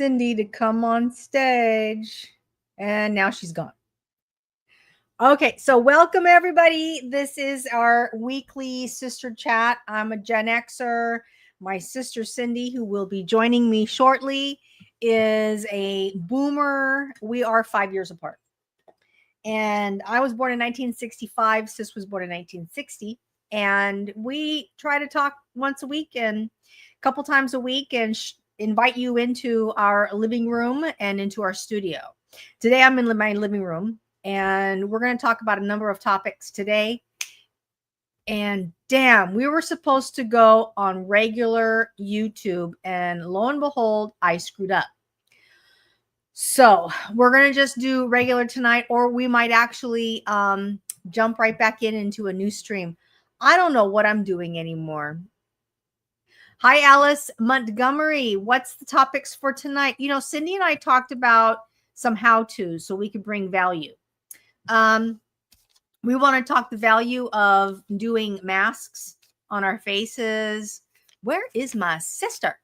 Cindy to come on stage. And now she's gone. Okay, so welcome everybody. This is our weekly sister chat. I'm a Gen Xer. My sister Cindy, who will be joining me shortly, is a boomer. We are 5 years apart. And I was born in 1965. Sis was born in 1960. And we try to talk once a week and a couple times a week and invite you into our living room and into our studio. Today I'm in my living room and we're going to talk about a number of topics today. And damn, we were supposed to go on regular YouTube and lo and behold, I screwed up. So we're going to just do regular tonight, or we might actually jump right back into a new stream. I don't know what I'm doing anymore. Hi, Alice Montgomery. What's the topics for tonight? You know, Cindy and I talked about some how-tos so we could bring value. We want to talk the value of doing masks on our faces. Where is my sister?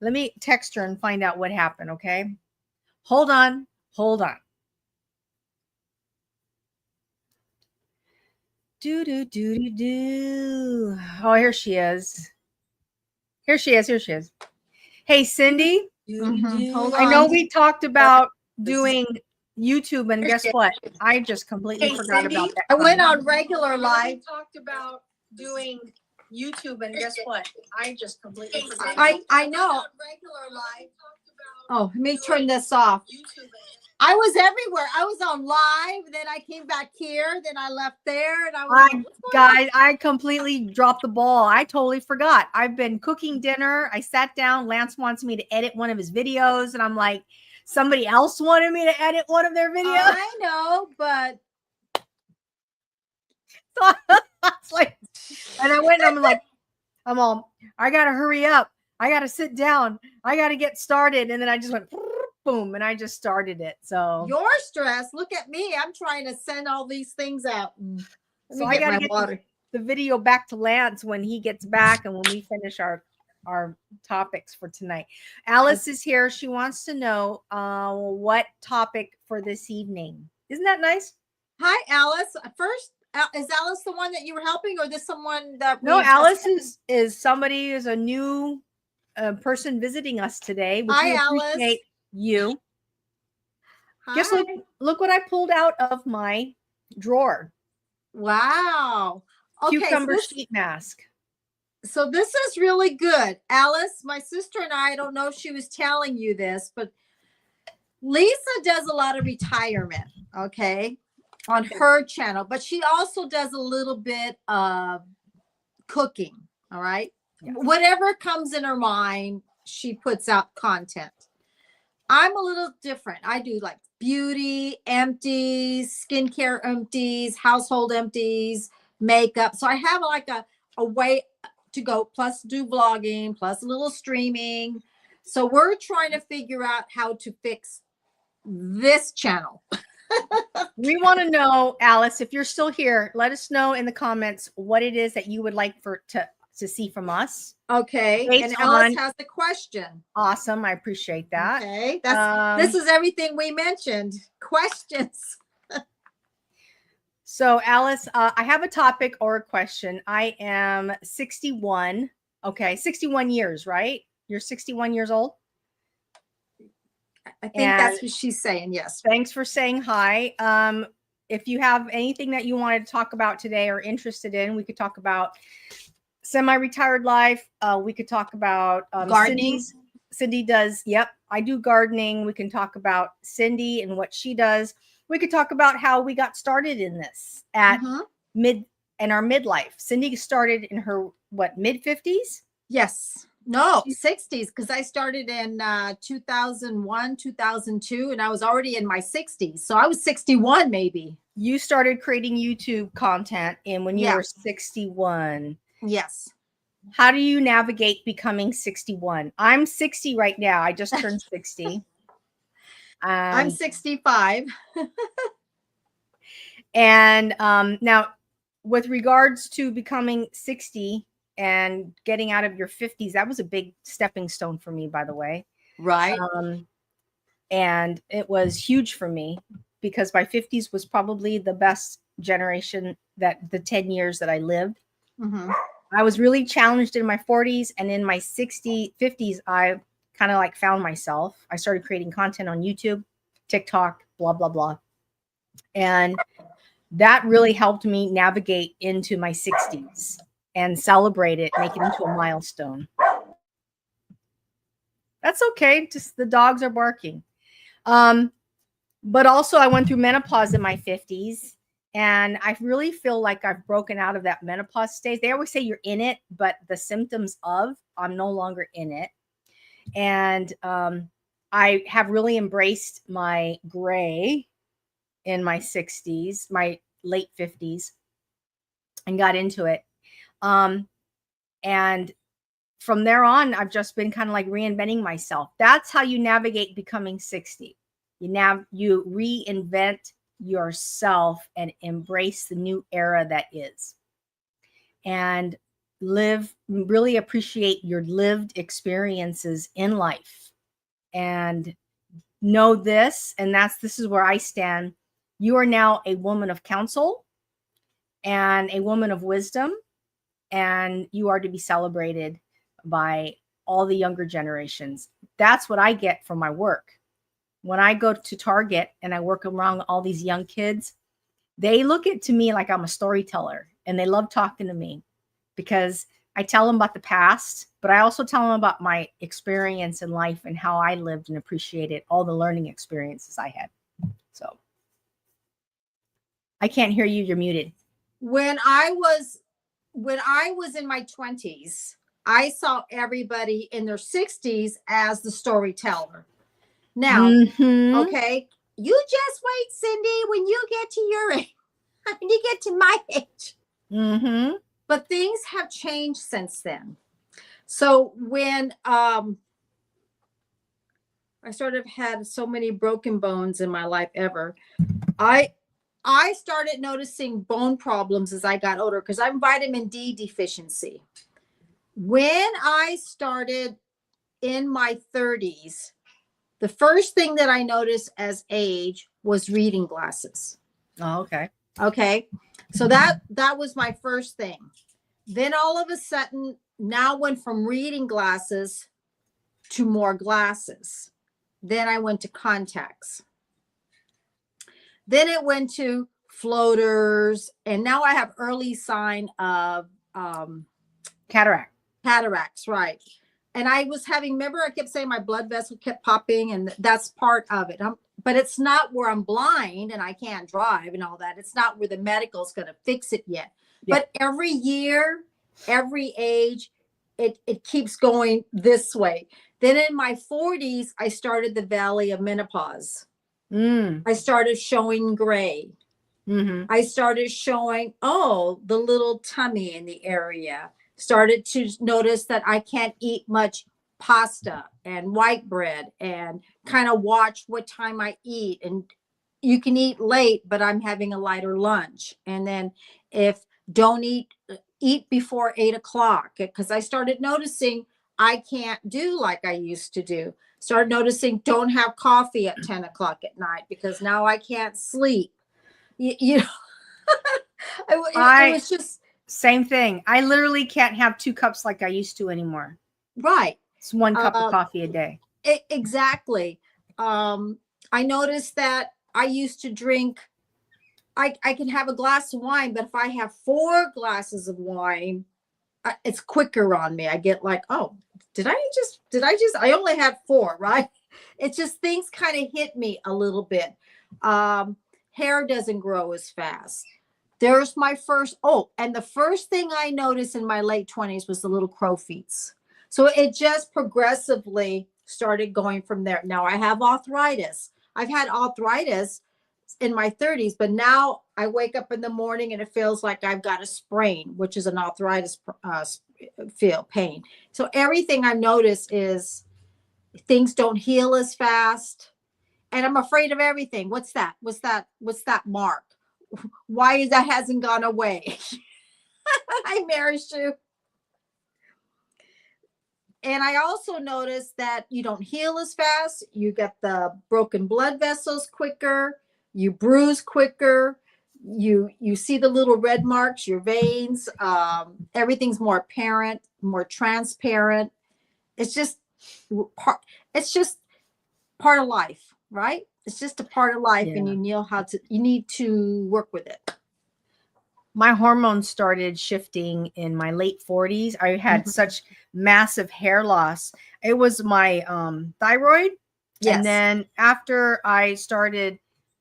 Let me text her and find out what happened, okay? Hold on. Hold on. Do. Oh, here she is. Here she is. Here she is. Hey, Cindy. I know we talked about doing YouTube, and guess what? I just completely forgot about that. I went on regular live. We talked about doing YouTube, and guess what? I just completely forgot. I know. Regular live. Oh, let me turn this off. I was everywhere. I was on live, then I came back here, then I left there, and I was guys, I completely dropped the ball. I totally forgot. I've been cooking dinner. I sat down. Lance wants me to edit one of his videos, and I'm like, somebody else wanted me to edit one of their videos. I know, but so it's like, and I went and I'm like, I gotta hurry up. I gotta sit down. I gotta get started. And then I just went boom, and I just started it. So you're stressed. Look at me. I'm trying to send all these things out. So I gotta get the video back to Lance when he gets back and when we finish our topics for tonight. Alice is here. She wants to know what topic for this evening. Isn't that nice? Hi, Alice. First, is Alice the one that you were helping, or this someone that? No, Alice is somebody is a new person visiting us today. Hi, Alice. You. Hi. Just look what I pulled out of my drawer. Wow. Okay, cucumber sheet mask. So this is really good. Alice, my sister and I don't know if she was telling you this, but Lisa does a lot of retirement, okay, on her channel, but she also does a little bit of cooking, all right? Yeah. Whatever comes in her mind, she puts out content. I'm a little different. I do like beauty, empties, skincare empties, household empties, makeup. So I have like a way to go, plus do vlogging, plus a little streaming. So we're trying to figure out how to fix this channel. We want to know, Alice, if you're still here, let us know in the comments what it is that you would like to see from us. Okay. And Alice has a question. Awesome. I appreciate that. Okay. This is everything we mentioned. Questions. So, Alice, I have a topic or a question. I am 61. Okay. 61 years, right? You're 61 years old? I think that's what she's saying. Yes. Thanks for saying hi. If you have anything that you wanted to talk about today or interested in, we could talk about semi-retired life. We could talk about gardening. Cindy does. Yep. I do gardening. We can talk about Cindy and what she does. We could talk about how we got started in this at our midlife. Cindy started in her mid 50s? Yes. No, 60s, because I started in 2001, 2002, and I was already in my 60s. So I was 61 maybe. You started creating YouTube content when you were 61. Yes. How do you navigate becoming 61? I'm 60 right now. I just turned 60. I'm 65. And now, with regards to becoming 60 and getting out of your 50s, that was a big stepping stone for me, by the way. Right. And it was huge for me because my 50s was probably the best generation, that the 10 years that I lived. Mm-hmm. I was really challenged in my 40s, and in my 50s, I kind of like found myself. I started creating content on YouTube, TikTok, blah, blah, blah. And that really helped me navigate into my 60s and celebrate it, make it into a milestone. That's okay. Just the dogs are barking. But also I went through menopause in my 50s, and I really feel like I've broken out of that menopause stage. They always say you're in it, but the symptoms of, I'm no longer in it. And I have really embraced my gray in my 60s, my late 50s, and got into it. And from there on, I've just been kind of like reinventing myself. That's how you navigate becoming 60. You reinvent yourself and embrace the new era that is. And really appreciate your lived experiences in life. And know this, and this is where I stand. You are now a woman of counsel and a woman of wisdom, and you are to be celebrated by all the younger generations. That's what I get from my work. When I go to Target and I work around all these young kids, they look at to me like I'm a storyteller, and they love talking to me because I tell them about the past, but I also tell them about my experience in life and how I lived and appreciated all the learning experiences I had. So I can't hear you. You're muted. When I was in my 20s, I saw everybody in their 60s as the storyteller. Now, okay, you just wait, Cindy, when you get to your age, when you get to my age. But things have changed since then. So when I sort of had so many broken bones in my life ever, I started noticing bone problems as I got older because I'm vitamin D deficiency. When I started in my 30s, the first thing that I noticed as age was reading glasses. Oh, okay. Okay. So that was my first thing. Then all of a sudden, now went from reading glasses to more glasses. Then I went to contacts. Then it went to floaters. And now I have early sign of cataracts, right. And I was having, remember I kept saying my blood vessel kept popping, and that's part of it. But it's not where I'm blind and I can't drive and all that. It's not where the medical's going to fix it yet. Yeah. But every year, every age, it keeps going this way. Then in my 40s, I started the valley of menopause. I started showing gray. I started showing, the little tummy in the area. Started to notice that I can't eat much pasta and white bread, and kind of watch what time I eat. And you can eat late, but I'm having a lighter lunch. And then if don't eat before 8 o'clock, because I started noticing I can't do like I used to do. Started noticing don't have coffee at 10 o'clock at night because now I can't sleep. You know, it was just same thing. I literally can't have 2 cups like I used to anymore. Right. It's 1 cup of coffee a day. Exactly. I noticed that I used to drink, I can have a glass of wine, but if I have 4 glasses of wine, it's quicker on me. I get like, oh, did I only had 4, right? It's just things kind of hit me a little bit. Hair doesn't grow as fast. There's my first, and the first thing I noticed in my late 20s was the little crow feet. So it just progressively started going from there. Now I have arthritis. I've had arthritis in my 30s, but now I wake up in the morning and it feels like I've got a sprain, which is an arthritis pain. So everything I've noticed is things don't heal as fast. And I'm afraid of everything. What's that? What's that mark? Why is that hasn't gone away? Hi, Mary Sue. And I also noticed that you don't heal as fast. You get the broken blood vessels quicker. You bruise quicker. You see the little red marks, your veins. Everything's more apparent, more transparent. It's just part. It's just part of life, right? It's just a part of life, and Yeah. you need to work with it. My hormones started shifting in my late 40s. I had such massive hair loss. It was my thyroid. Yes. And then after I started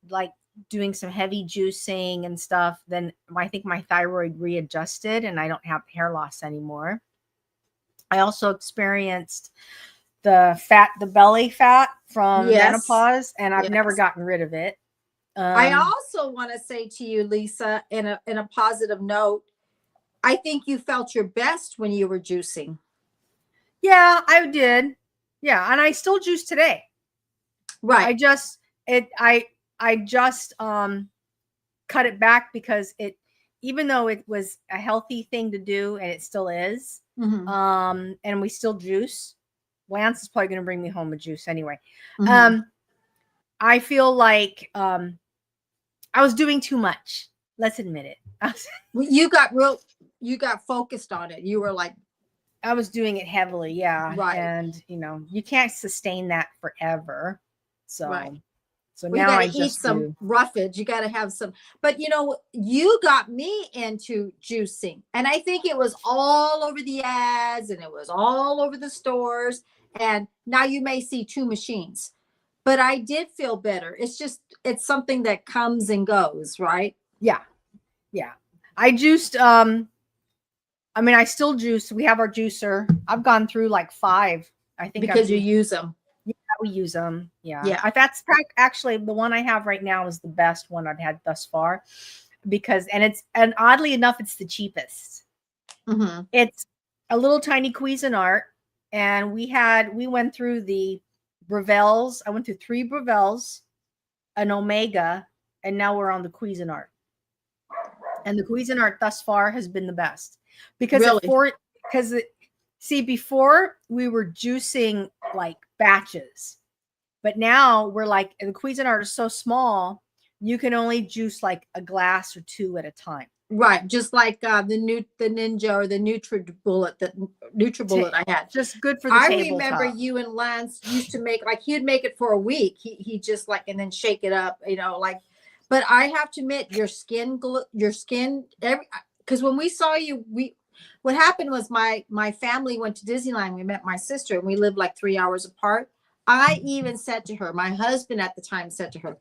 like doing some heavy juicing and stuff, then I think my thyroid readjusted and I don't have hair loss anymore. I also experienced the belly fat from Yes. menopause, and I've never Yes. gotten rid of it. I also want to say to you, Lisa, in a positive note, I think you felt your best when you were juicing. Yeah, I did. Yeah, and I still juice today. Right. I just cut it back because even though it was a healthy thing to do and it still is, and we still juice. Lance is probably going to bring me home a juice anyway. I feel like I was doing too much. Let's admit it. You got focused on it. You were like, I was doing it heavily, yeah. Right. And you can't sustain that forever. So right. So Well, now you I got to eat just some do. roughage. You got to have some. But you got me into juicing, and I think it was all over the ads, and it was all over the stores. And now you may see two machines, but I did feel better. It's something that comes and goes, right? Yeah. Yeah. I juiced. I mean, I still juice. We have our juicer. I've gone through like 5. I think because you use them. Yeah, we use them. Yeah. Yeah. That's actually the one I have right now is the best one I've had thus far, because and oddly enough, it's the cheapest. It's a little tiny Cuisinart, and we went through the Brevels. I went through 3 Brevels, an Omega, and now we're on the Cuisinart. And the Cuisinart thus far has been the best because before we were juicing like batches, but now we're like, the Cuisinart is so small, you can only juice like a glass or 2 at a time. Right, just like the Ninja or the NutriBullet I had. Just good for the tabletop. I remember you and Lance used to make, like, he'd make it for a week. He just like, and then shake it up, like. But I have to admit, your skin, because when we saw you, what happened was my family went to Disneyland. We met my sister, and we lived like 3 hours apart. I even said to her, my husband at the time said to her,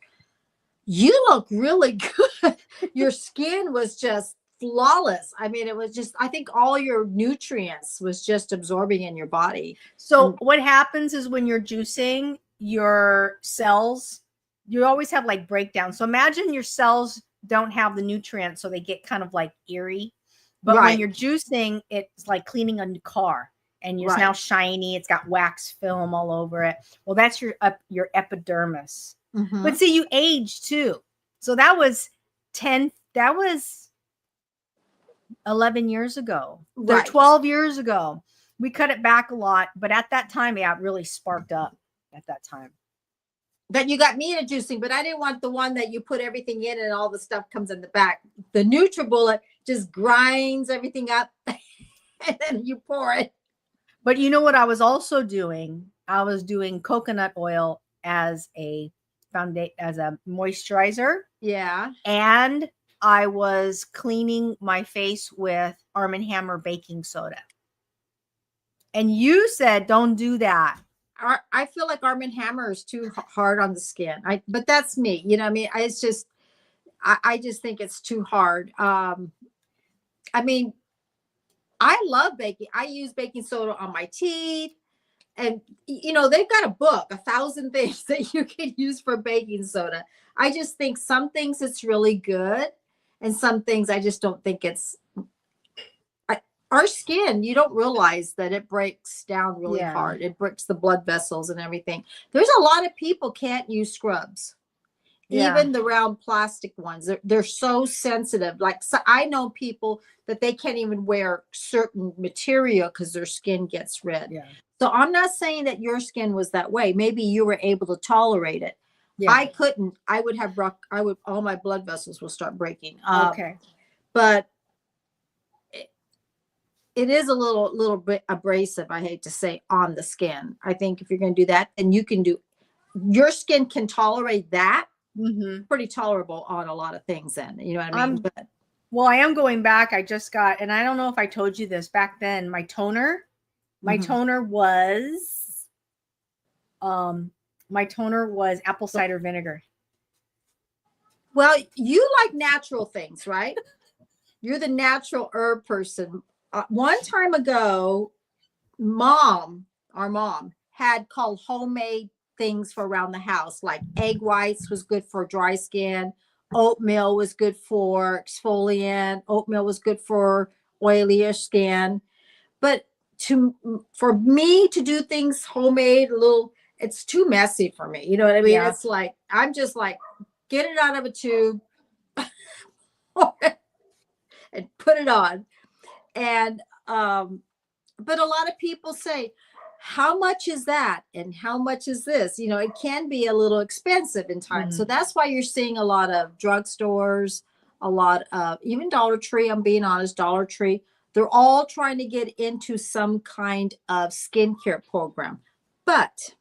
"You look really good." Your skin was just flawless. I mean, it was just, I think all your nutrients was just absorbing in your body. So what happens is when you're juicing, your cells, you always have like breakdowns. So imagine your cells don't have the nutrients, so they get kind of like eerie. But when you're juicing, it's like cleaning a new car, and it's now shiny. It's got wax film all over it. Well, that's your epidermis. But see, you age too. So that was 11 years ago. 12 years ago. We cut it back a lot, but at that time, it really sparked up at that time. That you got me into juicing, but I didn't want the one that you put everything in and all the stuff comes in the back. The NutriBullet just grinds everything up and then you pour it. But you know what I was also doing? I was doing coconut oil as a moisturizer. Yeah. And I was cleaning my face with Arm & Hammer baking soda. And you said, don't do that. I feel like Arm & Hammer is too hard on the skin. But that's me. I mean, it's just, I just think it's too hard. I mean, I love baking. I use baking soda on my teeth. And, they've got a book, 1,000 things that you can use for baking soda. I just think some things it's really good. And some things I just don't think it's. Our skin, you don't realize that it breaks down really hard. It breaks the blood vessels and everything. There's a lot of people can't use scrubs. Yeah. Even the round plastic ones, they're so sensitive. Like, so I know people that they can't even wear certain material because their skin gets red. Yeah. So I'm not saying that your skin was that way. Maybe you were able to tolerate it. Yeah. I couldn't. I would have all my blood vessels will start breaking. Okay. But it is a little bit abrasive, I hate to say, on the skin. I think if you're going to do that, then you can do, your skin can tolerate that. Mm-hmm. Pretty tolerable on a lot of things then, you know what I mean? But Well, I am going back. I just got, and I don't know if I told you this back then, my toner was, apple cider vinegar. well, you like natural things, right? You're the natural herb person. One time ago, our mom had called homemade things for around the house, like egg whites was good for dry skin, oatmeal was good for exfoliant, oatmeal was good for oilier skin. But for me to do things homemade, it's too messy for me. You know what I mean? Yeah. It's like I'm just like, get it out of a tube and put it on. And but a lot of people say, how much is that and how much is this? You know, it can be a little expensive in time. So that's why you're seeing a lot of drugstores, a lot of even Dollar Tree. I'm being honest, Dollar Tree, they're all trying to get into some kind of skincare program. But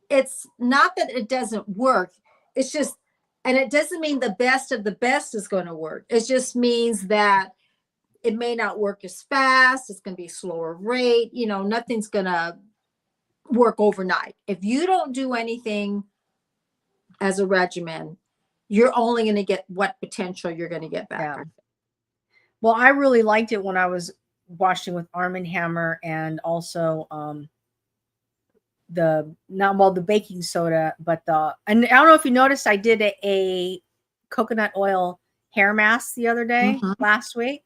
it's not that it doesn't work. It's just, and it doesn't mean the best of the best is going to work. It just means that it may not work as fast. It's going to be a slower rate. You know, nothing's going to work overnight. If you don't do anything as a regimen, you're only going to get what potential you're going to get back. Yeah. Well, I really liked it when I was washing with Arm & Hammer, and also the baking soda, but and I don't know if you noticed, I did a coconut oil hair mask the other day, last week,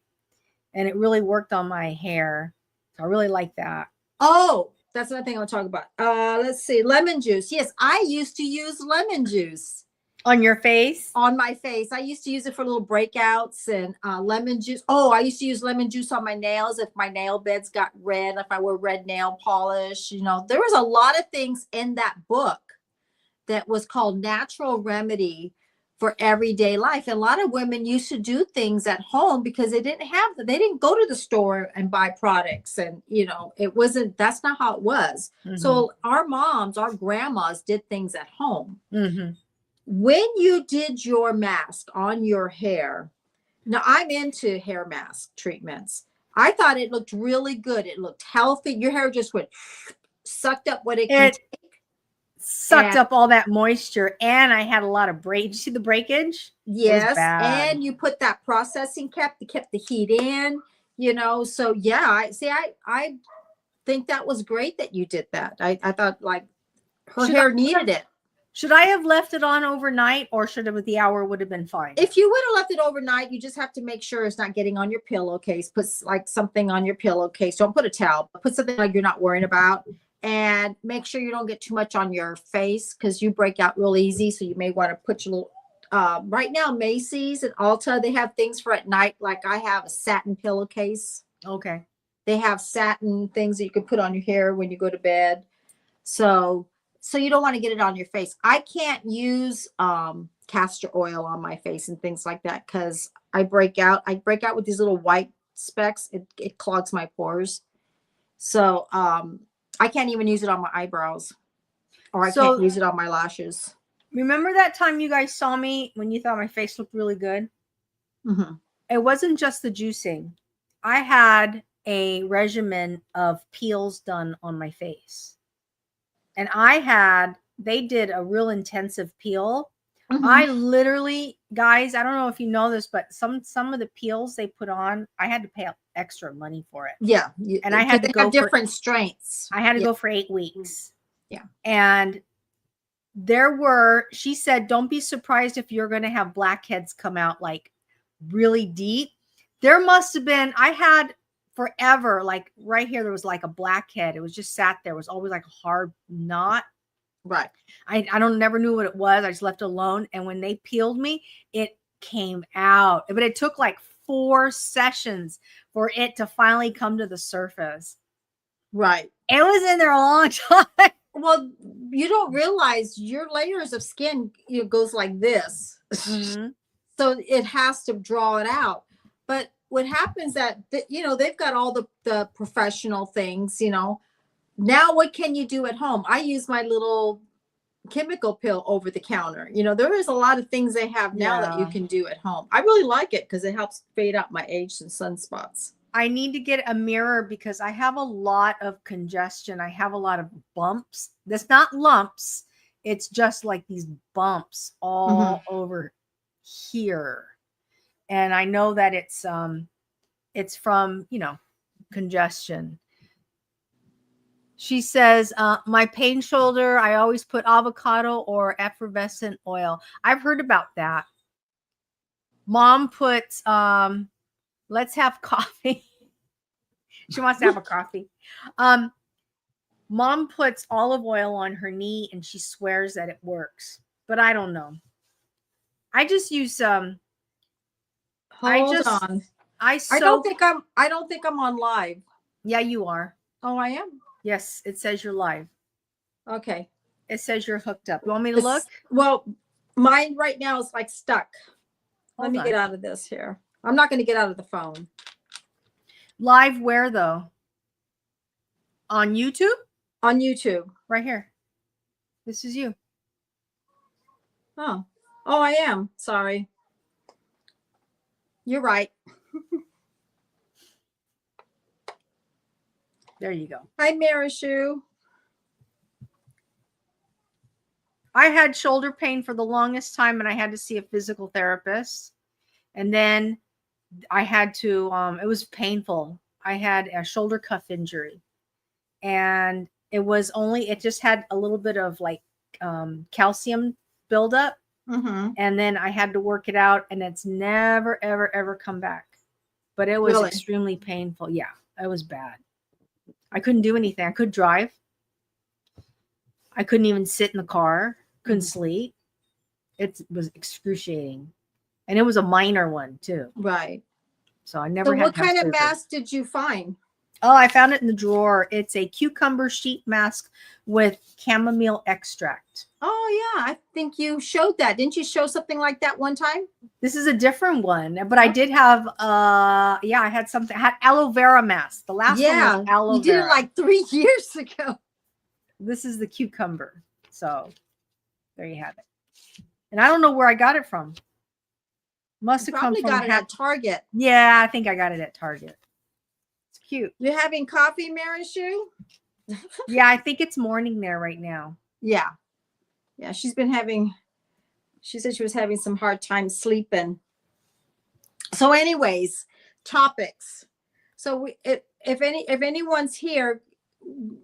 and it really worked on my hair. So I really like that. Oh, that's another thing I'll talk about. Let's see, lemon juice. Yes, I used to use lemon juice. On your face? On my face. I used to use it for little breakouts, and lemon juice. Oh, I used to use lemon juice on my nails if my nail beds got red, if I wore red nail polish. You know, there was a lot of things in that book that was called Natural Remedy for Everyday Life. And a lot of women used to do things at home because they didn't go to the store and buy products. And, you know, that's not how it was. So our moms, our grandmas did things at home. When you did your mask on your hair, now I'm into hair mask treatments. I thought it looked really good. It looked healthy. Your hair just went, sucked up what it can take. Sucked up all that moisture, and I had a lot of break. Did you see the breakage? Yes, and you put that processing kept the heat in, you know. So yeah, I think that was great that you did that. I thought, like, her hair needed it. Should I have left it on overnight, or should it, with the hour would have been fine? If you would have left it overnight, you just have to make sure it's not getting on your pillowcase. Put like something on your pillowcase. Don't put a towel, but put something like you're not worrying about. And make sure you don't get too much on your face, because you break out real easy. So you may want to put your little, right now, Macy's and Ulta, they have things for at night. Like I have a satin pillowcase. Okay. They have satin things that you can put on your hair when you go to bed. So you don't want to get it on your face. I can't use castor oil on my face and things like that, because I break out with these little white specks. It clogs my pores. So I can't even use it on my eyebrows, or I can't use it on my lashes. Remember that time you guys saw me when you thought my face looked really good? It wasn't just the juicing. I had a regimen of peels done on my face. And they did a real intensive peel. I literally, guys, I don't know if you know this, but some of the peels they put on, I had to pay extra money for it. Yeah. And I had to go for different strengths. I had to go for 8 weeks. Yeah. And she said, don't be surprised if you're going to have blackheads come out like really deep. There must have been, I had forever, like right here, there was like a blackhead. It was just sat there. It was always like a hard knot. Right. I don't never knew what it was. I just left it alone. And when they peeled me, it came out. But it took like 4 sessions for it to finally come to the surface. Right. It was in there a long time. Well, you don't realize your layers of skin, goes like this. Mm-hmm. So it has to draw it out. But what happens that, they've got all the professional things, now what can you do at home? I use my little chemical pill over the counter. There is a lot of things they have now that you can do at home. I really like it because it helps fade out my age and sunspots. I need to get a mirror because I have a lot of congestion. I have a lot of bumps. That's not lumps. It's just like these bumps all over here. And I know that it's from, congestion. She says, my pain shoulder, I always put avocado or effervescent oil. I've heard about that. Mom puts, let's have coffee. She wants to have a coffee. Mom puts olive oil on her knee and she swears that it works, but I don't know. I just use Hold on. I don't think I'm on live. Yeah, you are. Oh, I am. Yes, it says you're live. Okay. It says you're hooked up. You want me to look? Well, mine right now is like stuck. Let me get out of this here. I'm not going to get out of the phone. Live where though? On YouTube? On YouTube. Right here. This is you. Oh, I am. Sorry. You're right. There you go. Hi, Marishu. I had shoulder pain for the longest time and I had to see a physical therapist. And then I had to, it was painful. I had a shoulder cuff injury and it just had a little bit of like calcium buildup. And then I had to work it out and it's never, ever, ever come back. But it was extremely painful. Yeah, it was bad. I couldn't do anything. I couldn't drive. I couldn't even sit in the car. Couldn't sleep. It was excruciating. And it was a minor one too. Right. So I never had. What kind of mask did you find? Oh, I found it in the drawer. It's a cucumber sheet mask with chamomile extract. Oh yeah, I think you showed that. Didn't you show something like that one time? This is a different one, but I did have I had something. I had aloe vera mask. The last one was aloe vera. You did it like 3 years ago. This is the cucumber. So there you have it. And I don't know where I got it from. Must have come from got it at Target. Yeah, I think I got it at Target. It's cute. You're having coffee, Marishu? Yeah, I think it's morning there right now. Yeah. Yeah, she said she was having some hard time sleeping. So anyways, topics. So if anyone's here,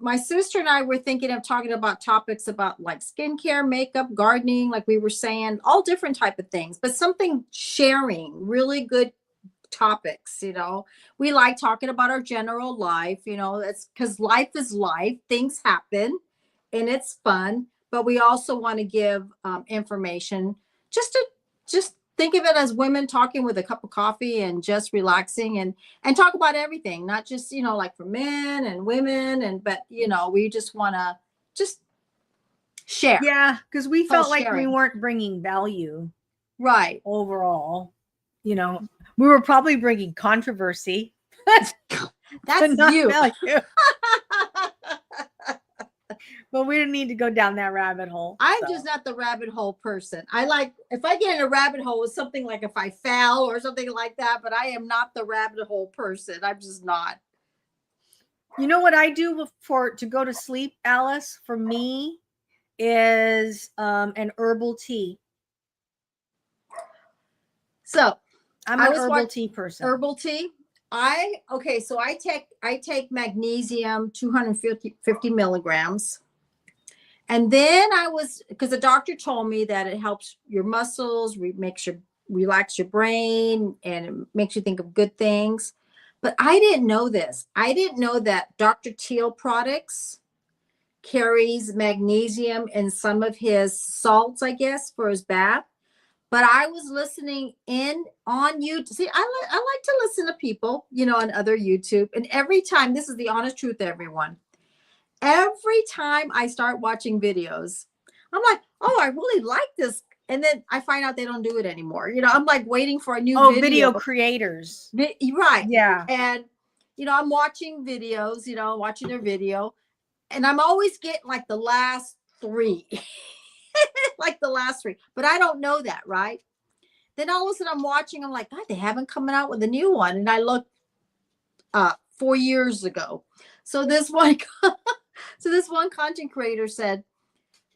my sister and I were thinking of talking about topics about like skincare, makeup, gardening, like we were saying, all different type of things, but something sharing, really good topics. We like talking about our general life, it's because life is life, things happen and it's fun, but we also want to give information just think of it as women talking with a cup of coffee and just relaxing and talk about everything, not just, like for men and women but we just want to just share. Yeah, because we felt like we weren't bringing value. Right. Overall, we were probably bringing controversy. That's you. But we didn't need to go down that rabbit hole. I'm just not the rabbit hole person. If I get in a rabbit hole with something like if I fell or something like that, but I am not the rabbit hole person. I'm just not. You know what I do to go to sleep, Alice, for me is an herbal tea. So I'm an herbal tea person. Herbal tea. I take magnesium 250 milligrams. And then because the doctor told me that it helps your muscles, relax your brain, and it makes you think of good things. But I didn't know this. I didn't know that Dr. Teal products carries magnesium in some of his salts, I guess, for his bath. But I was listening in on YouTube. See, I like to listen to people, on other YouTube. And every time, this is the honest truth, everyone. Every time I start watching videos, I'm like, oh, I really like this. And then I find out they don't do it anymore. I'm like waiting for a new video creators. Right. Yeah. And, I'm watching videos, watching their video. And I'm always getting like the last three. Like the last three. But I don't know that, right? Then all of a sudden I'm watching, I'm like, God, they haven't come out with a new one. And I looked 4 years ago. So this one content creator said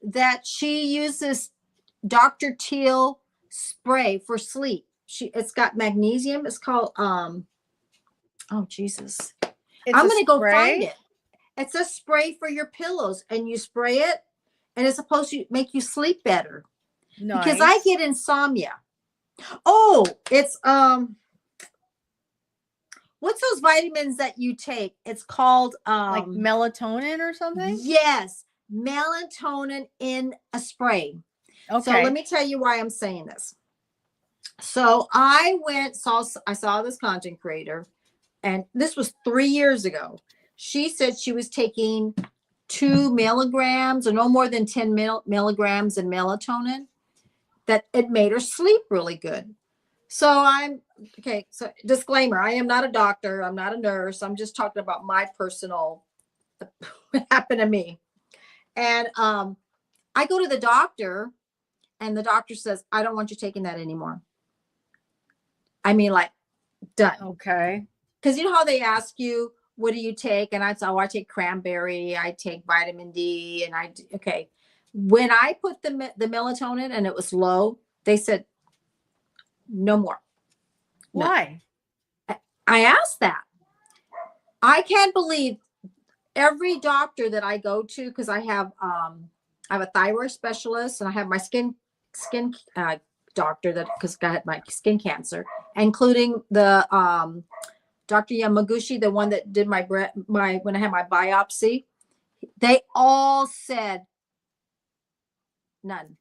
that she uses Dr. Teal spray for sleep. It's got magnesium. It's called oh Jesus. I'm gonna go find it. It's a spray for your pillows, and you spray it, and it's supposed to make you sleep better. Nice. Because I get insomnia. Oh, it's what's those vitamins that you take? It's called like melatonin or something? Yes, melatonin in a spray. Okay. So let me tell you why I'm saying this. So I saw this content creator, and this was 3 years ago. She said she was taking 2 milligrams or no more than 10 milligrams in melatonin, that it made her sleep really good. So so disclaimer, I am not a doctor. I'm not a nurse. I'm just talking about my personal, what happened to me. And I go to the doctor, and the doctor says, I don't want you taking that anymore. I mean, like, done. Okay. Because you know how they ask you, what do you take? And I take cranberry, I take vitamin D, and okay. When I put the melatonin and it was low, they said, no more. Why? No. I asked that. I can't believe every doctor that I go to, because I have a thyroid specialist, and I have my skin doctor because I had my skin cancer, including the Dr. Yamaguchi, the one that did when I had my biopsy. They all said none.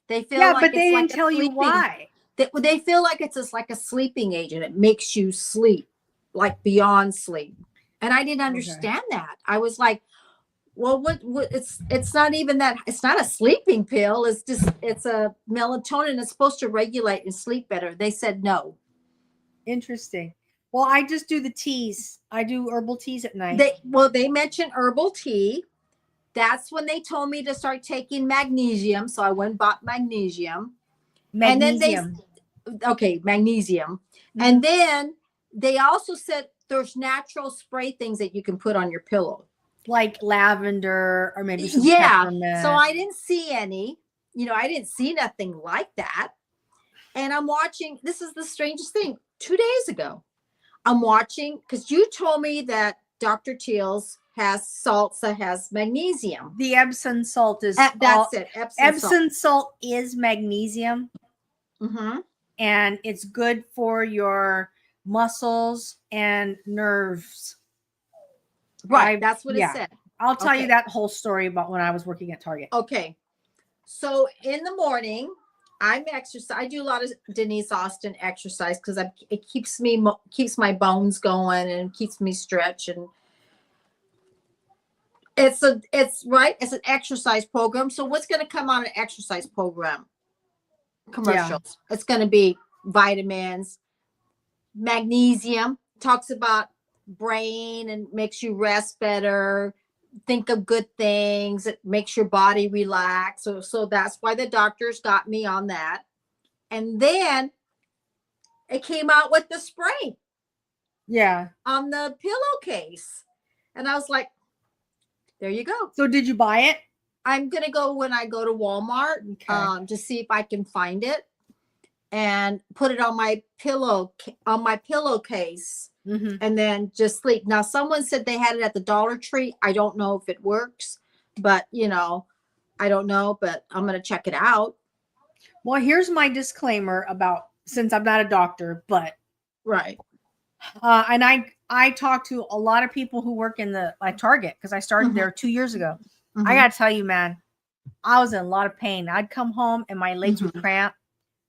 They feel but they didn't tell you why. They feel like it's just like a sleeping agent. It makes you sleep, like beyond sleep. And I didn't understand that. I was like, well, what it's not even that. It's not a sleeping pill. It's a melatonin. It's supposed to regulate and sleep better. They said no. Interesting. Well, I just do the teas. I do herbal teas at night. They mentioned herbal tea. That's when they told me to start taking magnesium. So I went and bought magnesium. Magnesium. Magnesium. Mm-hmm. And then they also said there's natural spray things that you can put on your pillow. Like lavender or maybe some peppermint. So I didn't see any. I didn't see nothing like that. And I'm watching. This is the strangest thing. 2 days ago, I'm watching, because you told me that Dr. Teal's has salts that has magnesium. The Epsom salt is Epsom salt is magnesium. Mm-hmm. And it's good for your muscles and nerves. Right. That's what it said. I'll tell you that whole story about when I was working at Target. Okay. So in the morning, I'm exercise. I do a lot of Denise Austin exercise because it keeps my bones going and keeps me stretch. And it's an exercise program. So what's going to come on an exercise program? Commercials. Yeah. It's going to be vitamins, magnesium, talks about brain and makes you rest better, think of good things, it makes your body relax. So that's why the doctors got me on that. And then it came out with the spray. Yeah. On the pillowcase. And I was like, there you go. So did you buy it? I'm going to go when I go to Walmart to see if I can find it and put it on my pillowcase, and then just sleep. Now, someone said they had it at the Dollar Tree. I don't know if it works, but I don't know, but I'm going to check it out. Well, here's my disclaimer about, since I'm not a doctor, but right. And I talked to a lot of people who work in the Target because I started there 2 years ago. I got to tell you, man, I was in a lot of pain. I'd come home and my legs would cramp.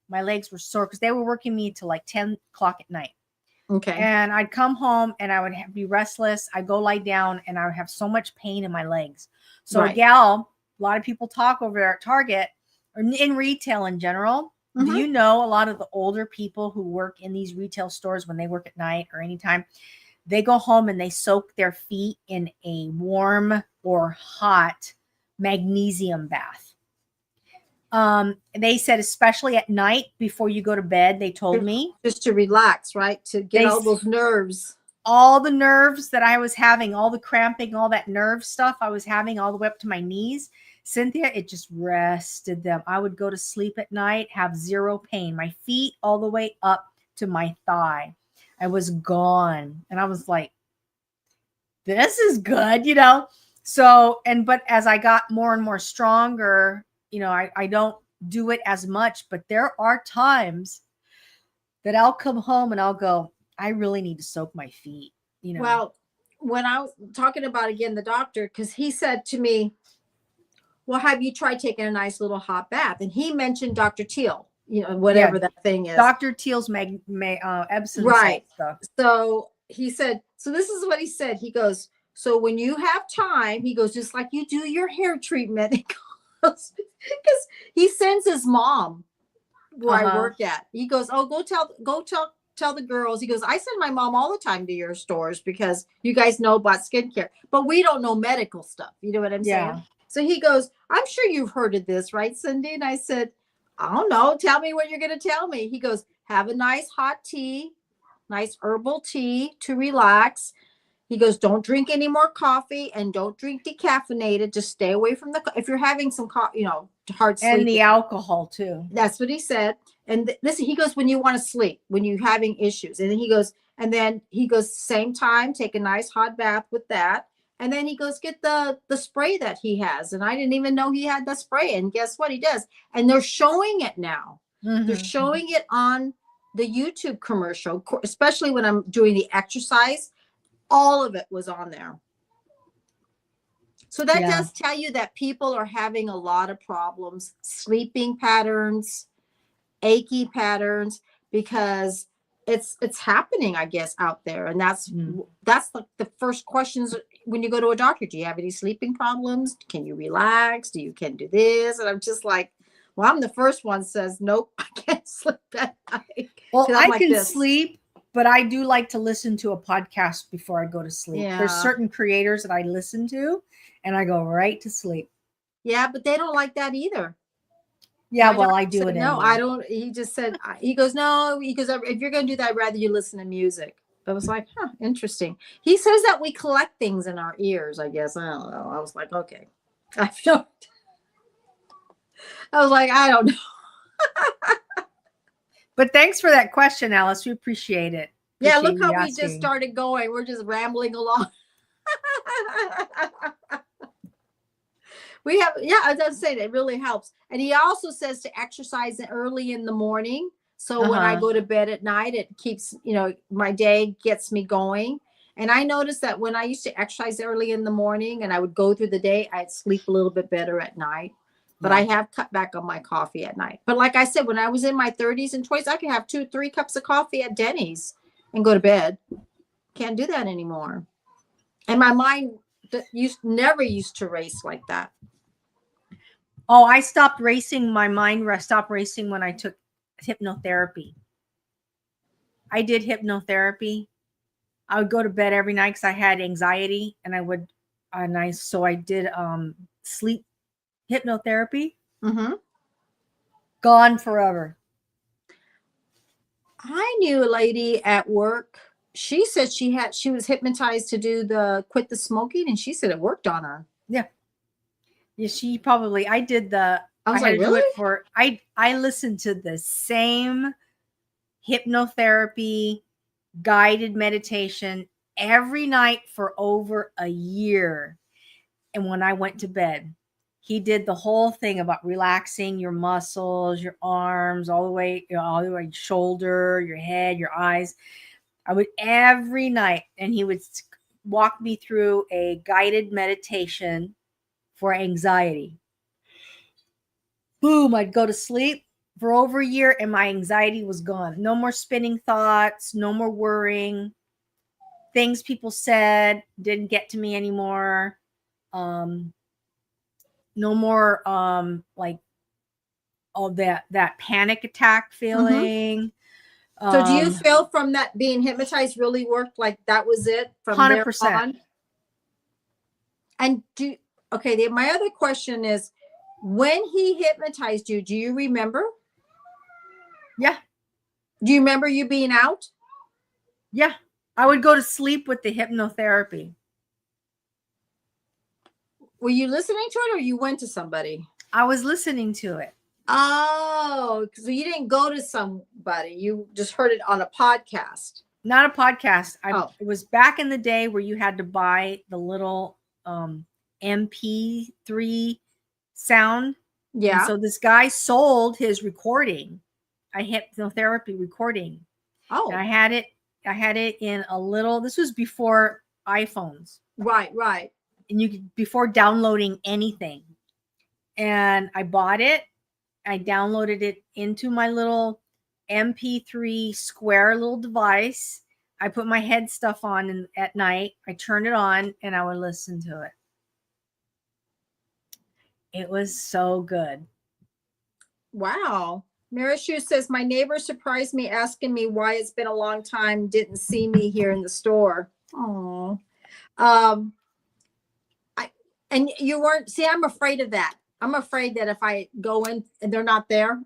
My legs were sore because they were working me till like 10 o'clock at night. Okay. And I'd come home and I would be restless. I'd go lie down and I would have so much pain in my legs. So Right. a gal, a lot of people talk over there at Target or in retail in general. Do you know a lot of the older people who work in these retail stores when they work at night or anytime, they go home and they soak their feet in a warm or hot magnesium bath. They said, especially at night before you go to bed, they told me just to relax, right? To get all those nerves. All the nerves that I was having, all the cramping, all that nerve stuff I was having all the way up to my knees, Cynthia, it just rested them. I would go to sleep at night, have zero pain, my feet all the way up to my thigh. I was gone. And I was like, this is good, you know? So, but as I got more and more stronger, you know, I don't do it as much, but there are times that I'll come home and I'll go, I really need to soak my feet, you know. Well, when I was talking about again the doctor, because he said to me, well, have you tried taking a nice little hot bath? And he mentioned Dr. Teal, you know, whatever that thing is. Dr. Teal's Epsom right. Salt stuff. So he said, so this is what he said. He goes, so when you have time, he goes, just like you do your hair treatment, because he sends his mom where I work at. He goes, oh, go tell the girls. He goes, I send my mom all the time to your stores because you guys know about skincare, but we don't know medical stuff. You know what I'm saying? So he goes, I'm sure you've heard of this, right, Cindy? And I said, I don't know. Tell me what you're going to tell me. He goes, have a nice hot tea, nice herbal tea to relax. He goes, don't drink any more coffee and don't drink decaffeinated. Just stay away from if you're having some coffee, you know, hard sleep. And the alcohol too. That's what he said. And listen, he goes, when you want to sleep, when you're having issues. And then he goes, same time, take a nice hot bath with that. And then he goes, get the spray that he has. And I didn't even know he had the spray. And guess what he does? And they're showing it now. They're showing it on the YouTube commercial, especially when I'm doing the exercise. All of it was on there. So that does tell you that people are having a lot of problems, sleeping patterns, achy patterns, because it's happening, I guess, out there. And that's like the first questions when you go to a doctor. Do you have any sleeping problems? Can you relax? Can do this? And I'm just like, well, I'm the first one says, nope, I can't sleep at night. Well, I can sleep, but I do like to listen to a podcast before I go to sleep. There's certain creators that I listen to and I go right to sleep. Yeah, but they don't like that either. Yeah, well, I do it. No, I don't. He just said, he goes, no, he goes, if you're going to do that, I'd rather you listen to music. I was like, huh, interesting. He says that we collect things in our ears, I guess. I don't know. I was like, okay. I was like, I don't know. But thanks for that question, Alice. We appreciate it. Yeah, look how we just started going. We're just rambling along. We have, as I say, it really helps. And he also says to exercise early in the morning. So when I go to bed at night, it keeps, you know, my day gets me going. And I noticed that when I used to exercise early in the morning and I would go through the day, I'd sleep a little bit better at night. But I have cut back on my coffee at night. But like I said, when I was in my 30s and 20s, I could have 2-3 cups of coffee at Denny's and go to bed. Can't do that anymore. And my mind never used to race like that. Oh, I stopped racing. My mind stopped racing when I took hypnotherapy. I did hypnotherapy. I would go to bed every night because I had anxiety, and so I did sleep hypnotherapy. Gone forever. I knew a lady at work. She said she was hypnotized to do quit the smoking, and she said it worked on her. Yeah. Yeah, she probably. I did the. I was like, really? Do it for. I listened to the same hypnotherapy guided meditation every night for over a year, and when I went to bed, he did the whole thing about relaxing your muscles, your arms, all the way shoulder, your head, your eyes. I would every night, and he would walk me through a guided meditation for anxiety. Boom, I'd go to sleep for over a year and my anxiety was gone. No more spinning thoughts, no more worrying. Things people said didn't get to me anymore. No more like all that panic attack feeling. So do you feel from that being hypnotized really worked, like that was it from 100%. there on? And my other question is, when he hypnotized you, do you remember? Yeah. Do you remember you being out? Yeah. I would go to sleep with the hypnotherapy. Were you listening to it or you went to somebody? I was listening to it. Oh, so you didn't go to somebody. You just heard it on a podcast. Not a podcast. It was back in the day where you had to buy the little MP3 sound. Yeah. And so this guy sold his recording, a hypnotherapy recording. Oh. And I had it in a little, this was before iPhones. Right. And you could, before downloading anything. And I bought it. I downloaded it into my little MP3 square little device. I put my head stuff on at night. I turned it on and I would listen to it. It was so good. Wow. Marishu says, my neighbor surprised me asking me why it's been a long time, didn't see me here in the store. Oh. And you weren't, see, I'm afraid of that. I'm afraid that if I go in and they're not there.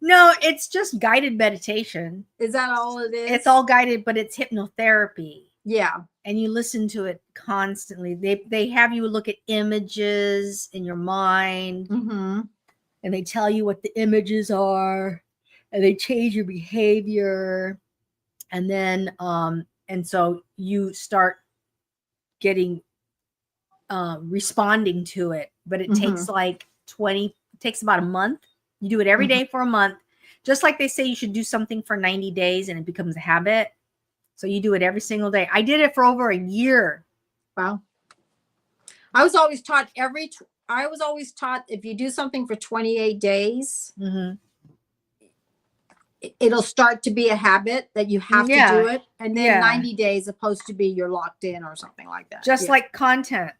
No, it's just guided meditation. Is that all it is? It's all guided, but it's hypnotherapy. Yeah. And you listen to it constantly. They have you look at images in your mind. Mm-hmm. And they tell you what the images are. And they change your behavior. And then, and so you start getting, responding to it. But it takes like it takes about a month. You do it every day for a month. Just like they say you should do something for 90 days and it becomes a habit. So you do it every single day. I did it for over a year. Wow. I was always taught if you do something for 28 days, it'll start to be a habit that you have to do it. And then 90 days supposed to be you're locked in or something like that. Just like content.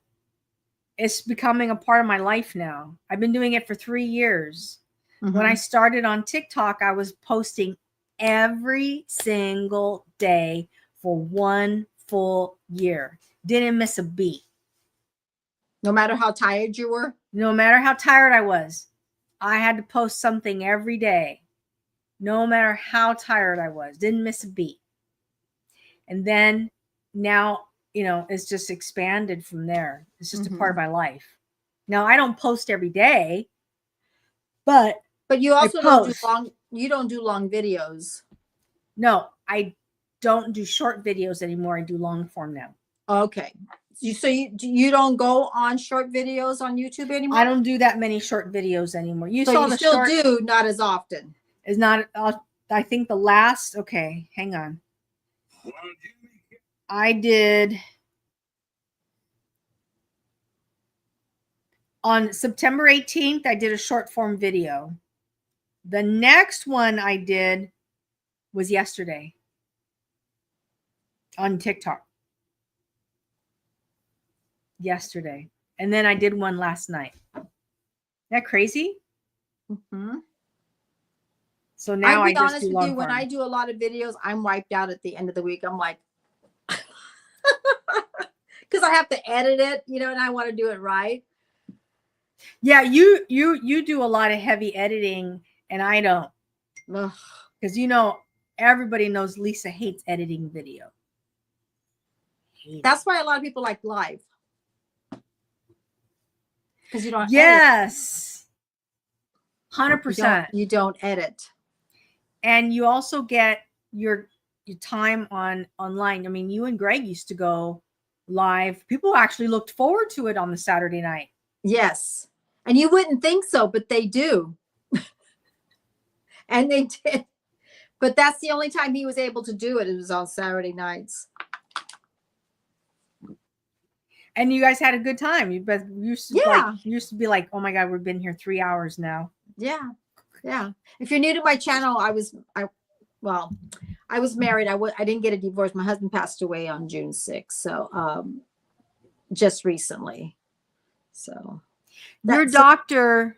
It's becoming a part of my life now. I've been doing it for 3 years. When I started on TikTok, I was posting every single day for 1 full year. Didn't miss a beat. No matter how tired you were? No matter how tired I was, I had to post something every day. No matter how tired I was, didn't miss a beat. And then now, it's just expanded from there. It's just a part of my life. Now, I don't post every day, but you also don't do long videos. No, I don't do short videos anymore. I do long form now. Okay. So you don't go on short videos on YouTube anymore? I don't do that many short videos anymore. You still do, not as often. Is not. I think the last. Okay, hang on. I did on September 18th. I did a short form video. The next one I did was yesterday on TikTok. Yesterday. And then I did one last night. Isn't that crazy? So now I just do long form. When I do a lot of videos, I'm wiped out at the end of the week. I'm like, because I have to edit it, and I want to do it right. Yeah, you do a lot of heavy editing and I don't. Because everybody knows Lisa hates editing video. That's why a lot of people like live. Because you don't edit. 100%. You don't edit. And you also get your time online. I mean, you and Greg used to go live. People actually looked forward to it on the Saturday night. Yes. And you wouldn't think so, but they do. And they did. But that's the only time he was able to do it. It was on Saturday nights. And you guys had a good time. You both used to be like, oh my God, we've been here 3 hours now. Yeah. Yeah. If you're new to my channel, I was married. I didn't get a divorce. My husband passed away on June 6th. So, just recently. So your doctor,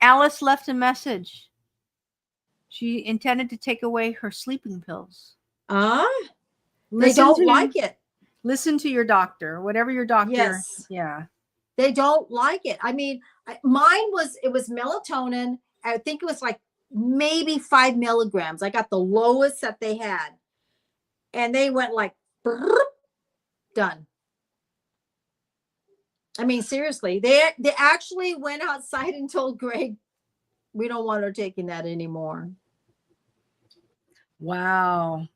Alice, left a message. She intended to take away her sleeping pills. They don't like it. Listen to your doctor, whatever your doctor. Yes. Yeah. They don't like it. I mean, mine was melatonin. I think it was like maybe 5 milligrams. I got the lowest that they had. And they went like, done. I mean, seriously, they actually went outside and told Greg, we don't want her taking that anymore. Wow.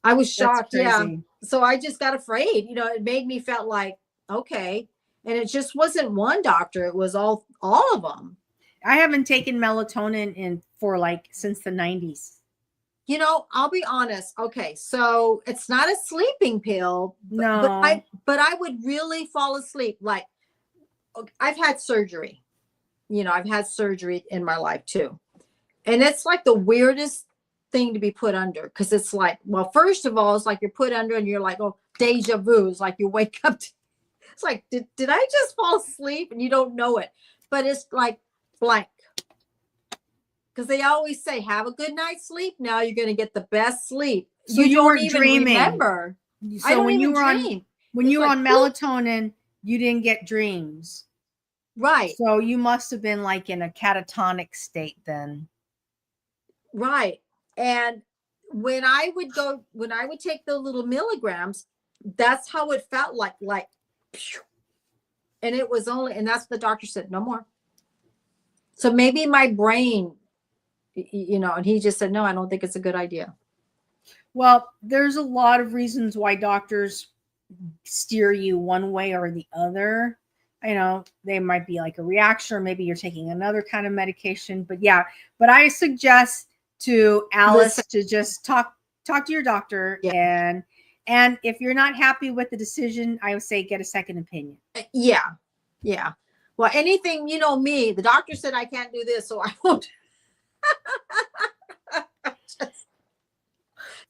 I was shocked. Yeah. So I just got afraid. It made me felt like, okay. And it just wasn't one doctor. It was all of them. I haven't taken melatonin since the 90s. I'll be honest. Okay. So it's not a sleeping pill. No. But I would really fall asleep. Like, I've had surgery. I've had surgery in my life too. And it's like the weirdest thing to be put under, because it's like, well, first of all, it's like you're put under and you're like, oh, deja vu. It's like you wake up. It's like, did I just fall asleep? And you don't know it. But it's like blank. Because they always say, have a good night's sleep. Now you're going to get the best sleep. So you weren't even dreaming. Remember. So I don't when you were dream. When you were on melatonin, you didn't get dreams. Right. So you must have been like in a catatonic state then. Right. And when I would take the little milligrams, that's how it felt like, and it was and that's what the doctor said, no more. So maybe my brain, and he just said, no, I don't think it's a good idea. Well, there's a lot of reasons why doctors steer you one way or the other. They might be like a reaction, or maybe you're taking another kind of medication. But yeah, I suggest to Alice to just talk to your doctor. Yeah. And if you're not happy with the decision, I would say get a second opinion. Yeah. Yeah. Well, anything, me, the doctor said I can't do this, so I won't.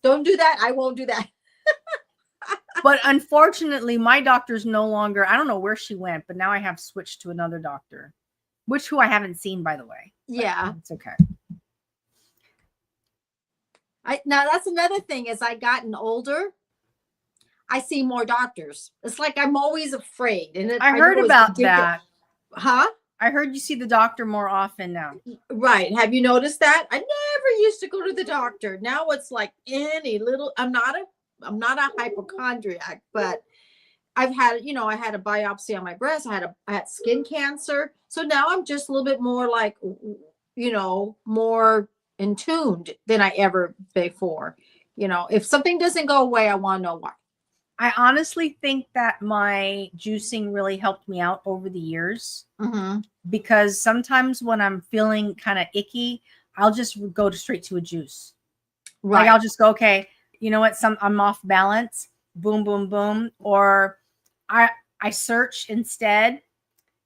Don't do that. I won't do that. But unfortunately, my doctor's no longer, I don't know where she went, but now I have switched to another doctor, who I haven't seen, by the way. Yeah. It's okay. Now that's another thing. As I gotten older, I see more doctors. It's like I'm always afraid. And I heard about that. Huh? I heard you see the doctor more often now. Right. Have you noticed that? I never used to go to the doctor. Now it's like any little, I'm not a hypochondriac, but I've had, I had a biopsy on my breast. I had skin cancer. So now I'm just a little bit more like, more in tuned than I ever before. If something doesn't go away, I want to know why. I honestly think that my juicing really helped me out over the years, because sometimes when I'm feeling kind of icky, I'll just go straight to a juice. Right. Like I'll just go, okay, you know what? I'm off balance. Boom, boom, boom. Or I search instead,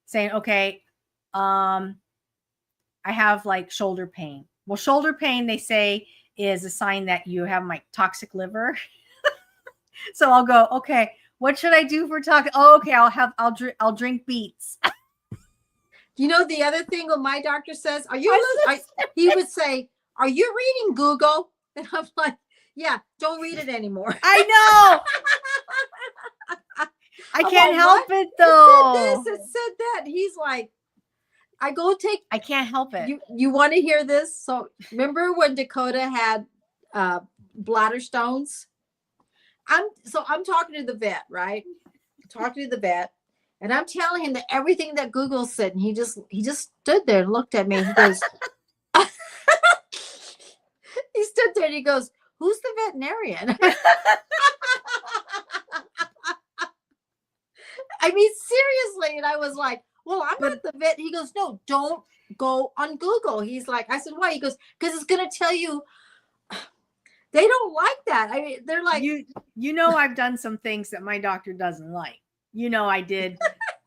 saying, okay, I have like shoulder pain. Well, shoulder pain, they say, is a sign that you have my toxic liver. So I'll go, okay, what should I do for toxic? Oh, okay, I'll drink beets. The other thing what my doctor says, he would say, are you reading Google? And I'm like, yeah, don't read it anymore. I know. I can't help it though. It said this, it said that. He's like, I can't help it. You want to hear this? So remember when Dakota had bladder stones? I'm talking to the vet, right? Talking to the vet, and I'm telling him that everything that Google said, and he just stood there and looked at me. He goes, he stood there and he goes, "Who's the veterinarian?" I mean, seriously. And I was like, well, I'm not the vet. He goes, no, don't go on Google. He's like, I said, why? He goes, because it's going to tell you They don't like that. I mean, they're like, you know, I've done some things that my doctor doesn't like. You know, I did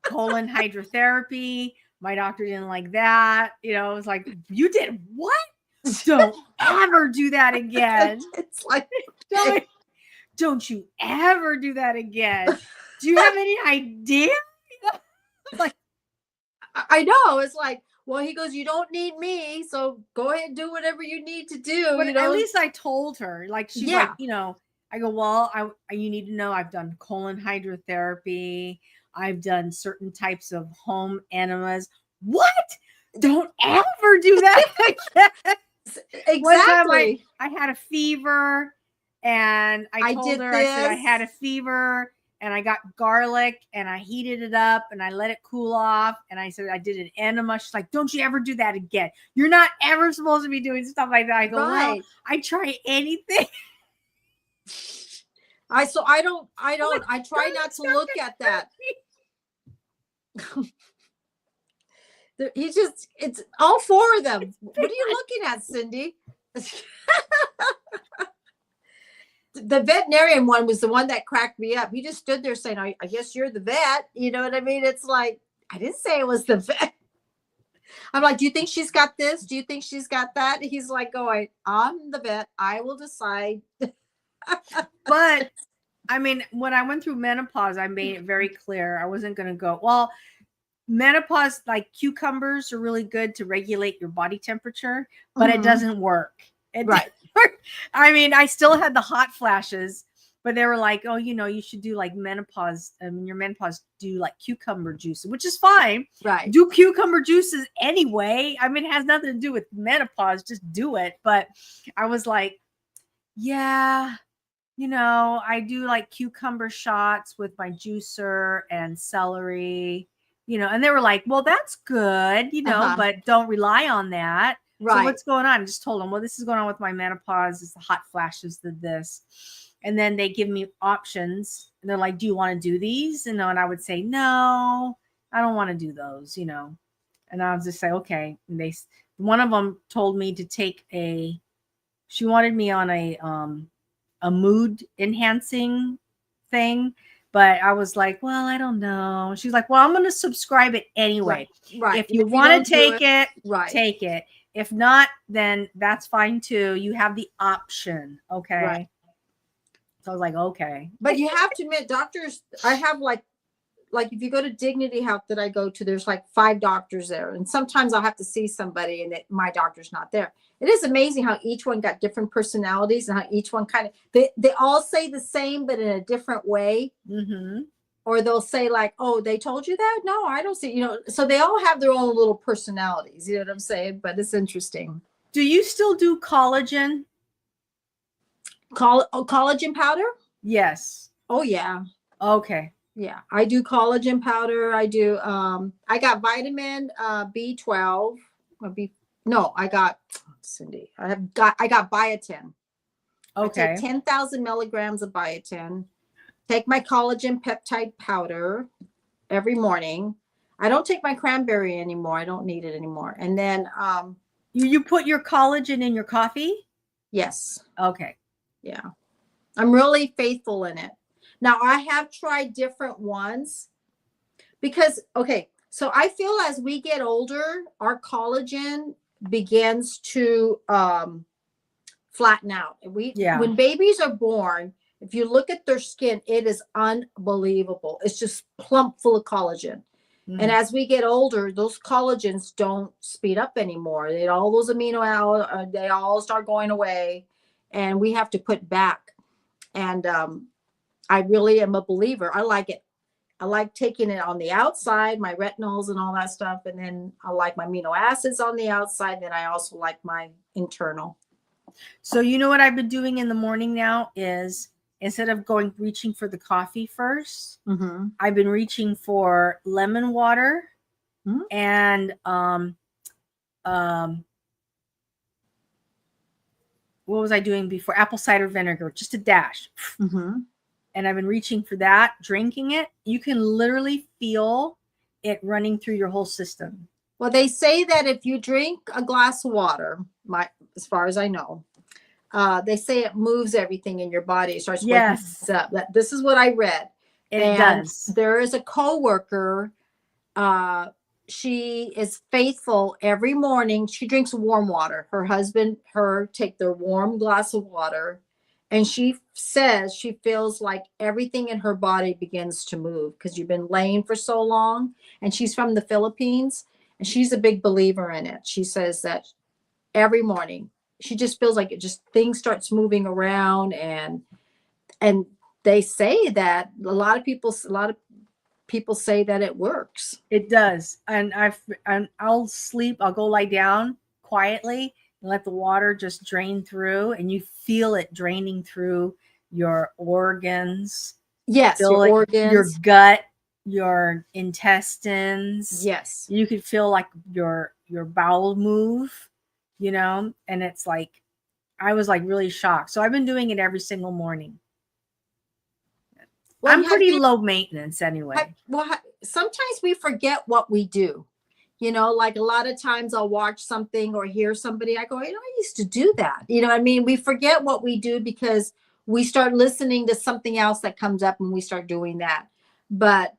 colon hydrotherapy. My doctor didn't like that. You know, it was like, you did what? Don't ever do that again. It's like, don't you ever do that again. Do you have any idea? Like, I know. It's like, well, he goes, you don't need me, so go ahead and do whatever you need to do. But You know, at least I told her, like, she's like, you know, I go, well, you need to know I've done colon hydrotherapy. I've done certain types of home enemas. What? Don't ever do that again. Exactly. One time I had a fever, and I told her, I said I had a fever, and I got garlic and I heated it up and I let it cool off. And I said, I did an enema. She's like, don't you ever do that again. You're not ever supposed to be doing stuff like that. I go, well, I try anything. I try not to look at that. It's all four of them. What are you looking at, Cindy? The veterinarian one was the one that cracked me up. He just stood there saying, I guess you're the vet. You know what I mean? It's like, I didn't say it was the vet. I'm like, do you think she's got this? Do you think she's got that? He's like going, I'm the vet. I will decide. But I mean, when I went through menopause, I made it very clear. I wasn't going to go, well, menopause, like cucumbers are really good to regulate your body temperature, but it doesn't work. Right. I mean, I still had the hot flashes, but they were like, oh, you know, you should do like menopause. Your menopause, do like cucumber juice, which is fine. Right. Do cucumber juices anyway. I mean, it has nothing to do with menopause. Just do it. But I was like, yeah, you know, I do like cucumber shots with my juicer and celery, you know, and they were like, well, that's good, you know, but don't rely on that. Right. So what's going on? I just told them, well, this is going on with my menopause. It's the hot flashes, this. And then they give me options. And they're like, do you want to do these? And I would say, no, I don't want to do those, you know. And I would just say, okay. And one of them told me to take she wanted me on a mood enhancing thing. But I was like, well, I don't know. She's like, well, I'm going to subscribe it anyway. Right. If you want to take it, take it. If not, then that's fine too. You have the option. Okay. Right. So I was like, okay. But you have to admit, doctors, I have like if you go to Dignity Health that I go to, there's like 5 doctors there. And sometimes I'll have to see somebody and my doctor's not there. It is amazing how each one got different personalities and how each one kind of, they all say the same, but in a different way. Mm-hmm. Or they'll say like, oh, they told you that? No, I don't see, you know, so they all have their own little personalities. You know what I'm saying? But it's interesting. Do you still do collagen? Collagen powder? Yes. Oh, yeah. Okay. Yeah, I do collagen powder. I do, I got vitamin B12. I got, Cindy, I got biotin. Okay. I take 10,000 milligrams of biotin. Take my collagen peptide powder every morning. I don't take my cranberry anymore. I don't need it anymore. And then you put your collagen in your coffee? Yes. Okay. Yeah. I'm really faithful in it. Now I have tried different ones because, okay, so I feel as we get older, our collagen begins to flatten out. When babies are born, if you look at their skin, it is unbelievable. It's just plump full of collagen. Mm. And as we get older, those collagens don't speed up anymore. All those amino acids, they all start going away, and we have to put back. And I really am a believer. I like it. I like taking it on the outside, my retinols and all that stuff. And then I like my amino acids on the outside. Then I also like my internal. So you know what I've been doing in the morning now is, instead of reaching for the coffee first, I've been reaching for lemon water and what was I doing before? Apple cider vinegar, just a dash. And I've been reaching for that, drinking it. You can literally feel it running through your whole system. Well, they say that if you drink a glass of water, as far as I know, they say it moves everything in your body. It starts waking Yes, things up. This is what I read. it And does. there is a coworker. She is faithful every morning. She drinks warm water. Her husband, her take their warm glass of water. And she says she feels like everything in her body begins to move because you've been laying for so long. And she's from the Philippines and she's a big believer in it. She says that every morning she just feels like it just things starts moving around and they say that a lot of people say that it works. It does. And I'll sleep. I'll go lie down quietly and let the water just drain through, and you feel it draining through your organs, Yes, feel your it, your organs. gut, your intestines. Yes. You could feel like your bowel move, and it's like I was like really shocked. So I've been doing it every single morning. Well, I'm pretty low maintenance anyway. sometimes we forget what we do. Like a lot of times I'll watch something or hear somebody, I go, I used to do that. You know what I mean? We forget what we do because we start listening to something else that comes up and we start doing that. But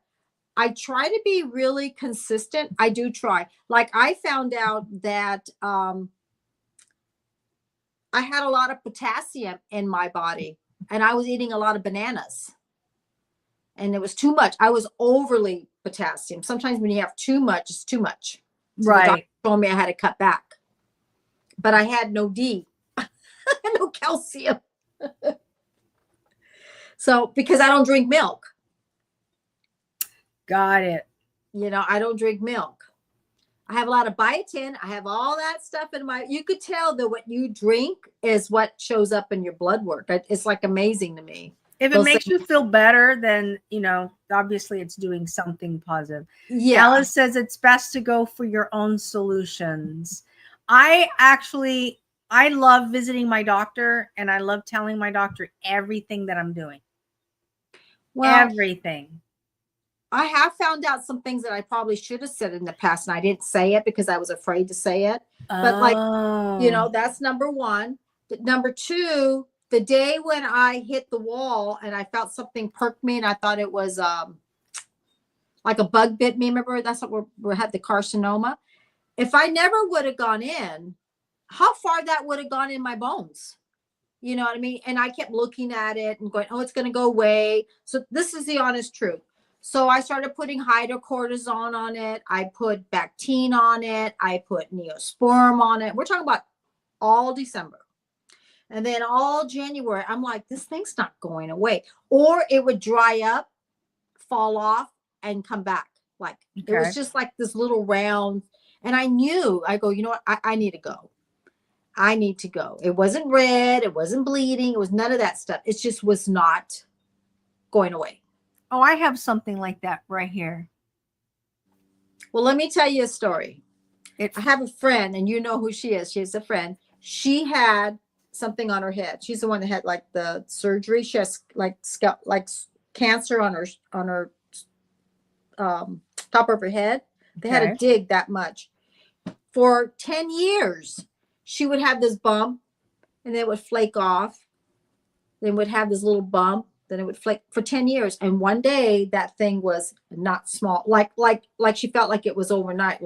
I try to be really consistent. I do try. Like I found out that I had a lot of potassium in my body and I was eating a lot of bananas. And it was too much. I was overly potassium. Sometimes when you have too much, it's too much. So the doctor told me I had to cut back. But I had no D, no calcium. So because I don't drink milk. Got it. I don't drink milk. I have a lot of biotin. I have all that stuff in you could tell that what you drink is what shows up in your blood work. It's like amazing to me. If it makes you feel better, then, obviously it's doing something positive. Yeah. Alice says it's best to go for your own solutions. I love visiting my doctor and I love telling my doctor everything that I'm doing. Well, everything. I have found out some things that I probably should have said in the past and I didn't say it because I was afraid to say it. But that's number one. Number two, the day when I hit the wall and I felt something perk me and I thought it was like a bug bit me. Remember, that's what we had the carcinoma. If I never would have gone in, how far that would have gone in my bones. You know what I mean? And I kept looking at it and going, oh, it's going to go away. So this is the honest truth. So I started putting hydrocortisone on it. I put Bactine on it. I put Neosporin on it. We're talking about all December. And then all January, I'm like, this thing's not going away. Or it would dry up, fall off, and come back. Like It was just like this little round. And I go, you know what? I need to go. I need to go. It wasn't red. It wasn't bleeding. It was none of that stuff. It just was not going away. Oh, I have something like that right here. Well, let me tell you a story. I have a friend, and you know who she is. She has a friend. She had something on her head. She's the one that had like the surgery. She has like cancer on her top of her head. They had to dig that much. For 10 years, she would have this bump and then it would flake off. Then would have this little bump. Then it would flake for 10 years. And one day that thing was not small, like she felt like it was overnight,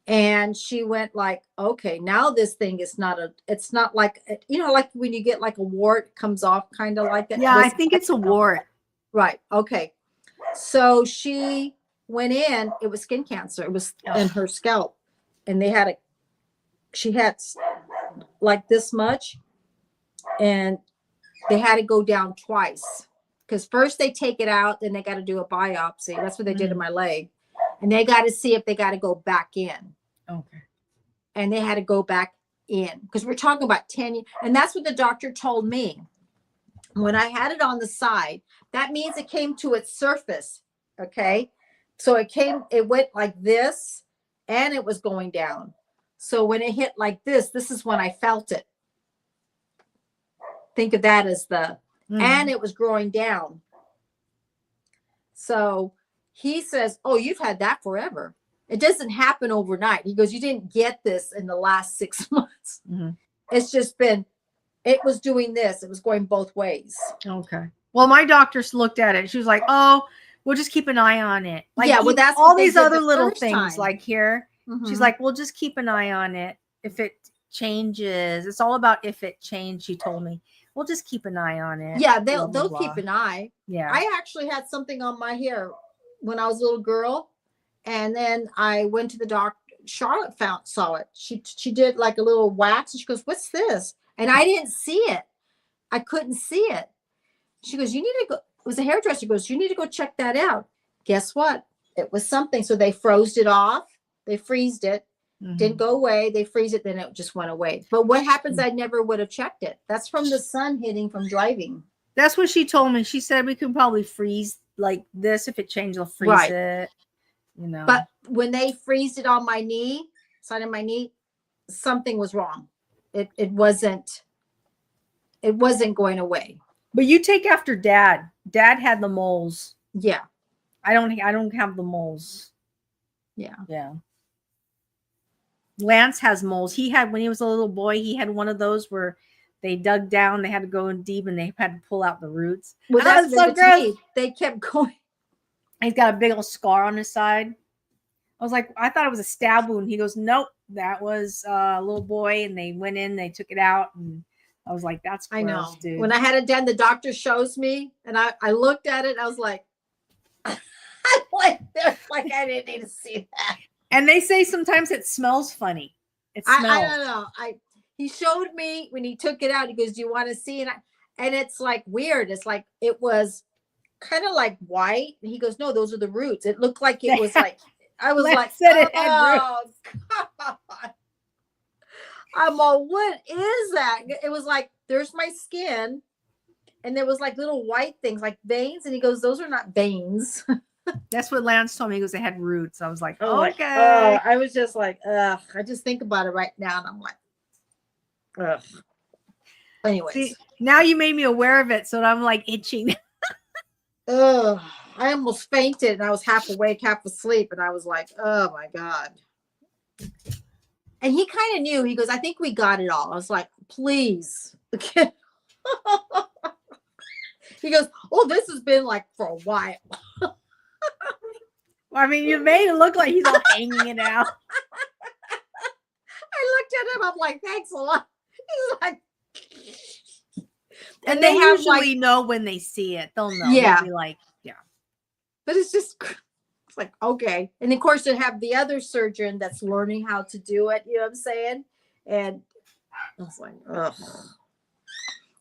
and she went like, okay, now this thing is it's not like, like when you get like a wart comes off kind of like that. Yeah, I think it's a wart. Right. Okay. So she went in, it was skin cancer. It was in her scalp. And she had like this much and they had to go down twice because first they take it out, then they got to do a biopsy. That's what they did in my leg. And they got to see if they got to go back in. Okay. And they had to go back in because we're talking about 10 years. And that's what the doctor told me. When I had it on the side, that means it came to its surface. Okay. So it went like this and it was going down. So when it hit like this is when I felt it. Think of that as and it was growing down. So he says, oh, you've had that forever. It doesn't happen overnight. He goes, you didn't get this in the last 6 months. Mm-hmm. It's just been, it was doing this. It was going both ways. Okay. Well, my doctors looked at it. She was like, "Oh, we'll just keep an eye on it." Like, Yeah, well, that's all what they these did other the little first things, time. like here. She's like, "We'll just keep an eye on it. If it changes, it's all about if it changed." She told me, "We'll just keep an eye on it." Yeah, blah, blah, they'll blah. keep an eye. Yeah. I actually had something on my hair when I was a little girl, and then I went to the doctor. Charlotte saw it. She did like a little wax, and she goes, "What's this?" And I didn't see it. I couldn't see it. She goes, "You need to go." It was a hairdresser. Goes, "You need to go check that out." Guess what? It was something. So they froze it off. They freezed it. Didn't go away. They freeze it. Then it just went away. But what happens? I never would have checked it. That's from the sun hitting from driving. That's what she told me. She said we can probably freeze like this. If it changes, we'll freeze it. You know. But when they freezed it on my knee, side of my knee, something was wrong. It wasn't going away. But you take after Dad. Dad had the moles. Yeah. I don't have the moles. Yeah. Yeah. Lance has moles. He had, when he was a little boy, he had one of those where they dug down, they had to go in deep, and they had to pull out the roots. Well, that's so gross. They kept going. He's got a big old scar on his side. I was like, I thought it was a stab wound. He goes, "Nope, that was a little boy," and they went in, they took it out, and I was like, "That's gross, I know, dude." When I had it done, the doctor shows me, and I looked at it. I was like, I went there like I didn't need to see that. And they say sometimes it smells funny. It smells. I don't know. He showed me when he took it out. He goes, "Do you want to see?" And it's like weird. It's like it was kind of like white. And he goes, "No, those are the roots." It looked like it was like, I was like, "Oh God." I'm all, "What is that?" It was like, there's my skin, and there was like little white things like veins. And he goes, "Those are not veins." That's what Lance told me. He goes, "They had roots." I was like, "Okay." I was just like, ugh. I just think about it right now, and I'm like, ugh. Anyways. See, now you made me aware of it, so I'm like itching. Ugh. I almost fainted, and I was half awake, half asleep, and I was like, "Oh my God." And he kind of knew. He goes, "I think we got it all." I was like, "Please." He goes, "Oh, this has been like for a while." I mean, you made it look like he's all hanging it out. I looked at him. I'm like, "Thanks a lot." He's like, and they usually know when they see it. They'll know. Yeah. They'll be like, yeah. But it's just, it's like, okay. And of course, they have the other surgeon that's learning how to do it. You know what I'm saying? And I was like, ugh.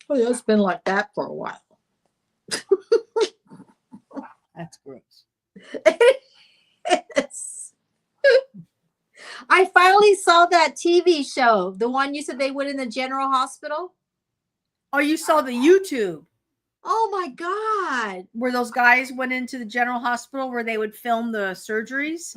Oh, yeah, it's been like that for a while. That's gross. I finally saw that TV show, the one you said they went in the general hospital. Oh, you saw the YouTube? Oh my God! Where those guys went into the general hospital where they would film the surgeries?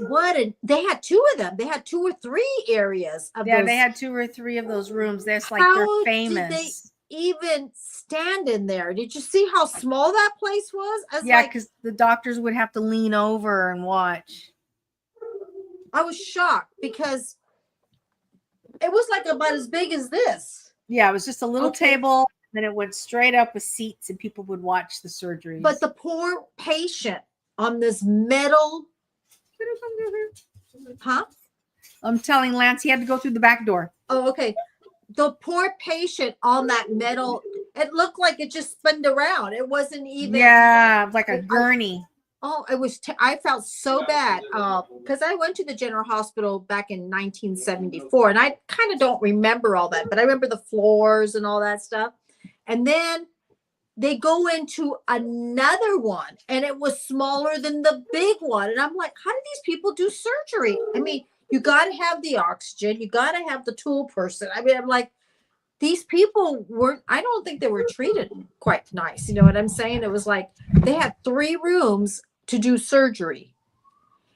They had two of them. They had 2 or 3 areas of they had 2 or 3 of those rooms. That's like they're famous. Did they even stand in there? Did you see how small that place was? Yeah, because the doctors would have to lean over and watch. I was shocked because it was like about as big as this. Yeah, it was just a little table, and then it went straight up with seats, and people would watch the surgery. But the poor patient on this metal, huh? I'm telling Lance he had to go through the back door. Oh, okay. The poor patient on that metal, it looked like it just spun around. It wasn't even. Yeah, like a gurney. It was. I felt so bad because I went to the general hospital back in 1974, and I kind of don't remember all that, but I remember the floors and all that stuff. And then they go into another one, and it was smaller than the big one. And I'm like, how do these people do surgery? I mean, you got to have the oxygen, you got to have the tool person. I mean, I'm like, these people weren't. I don't think they were treated quite nice. You know what I'm saying? It was like they had 3 rooms to do surgery,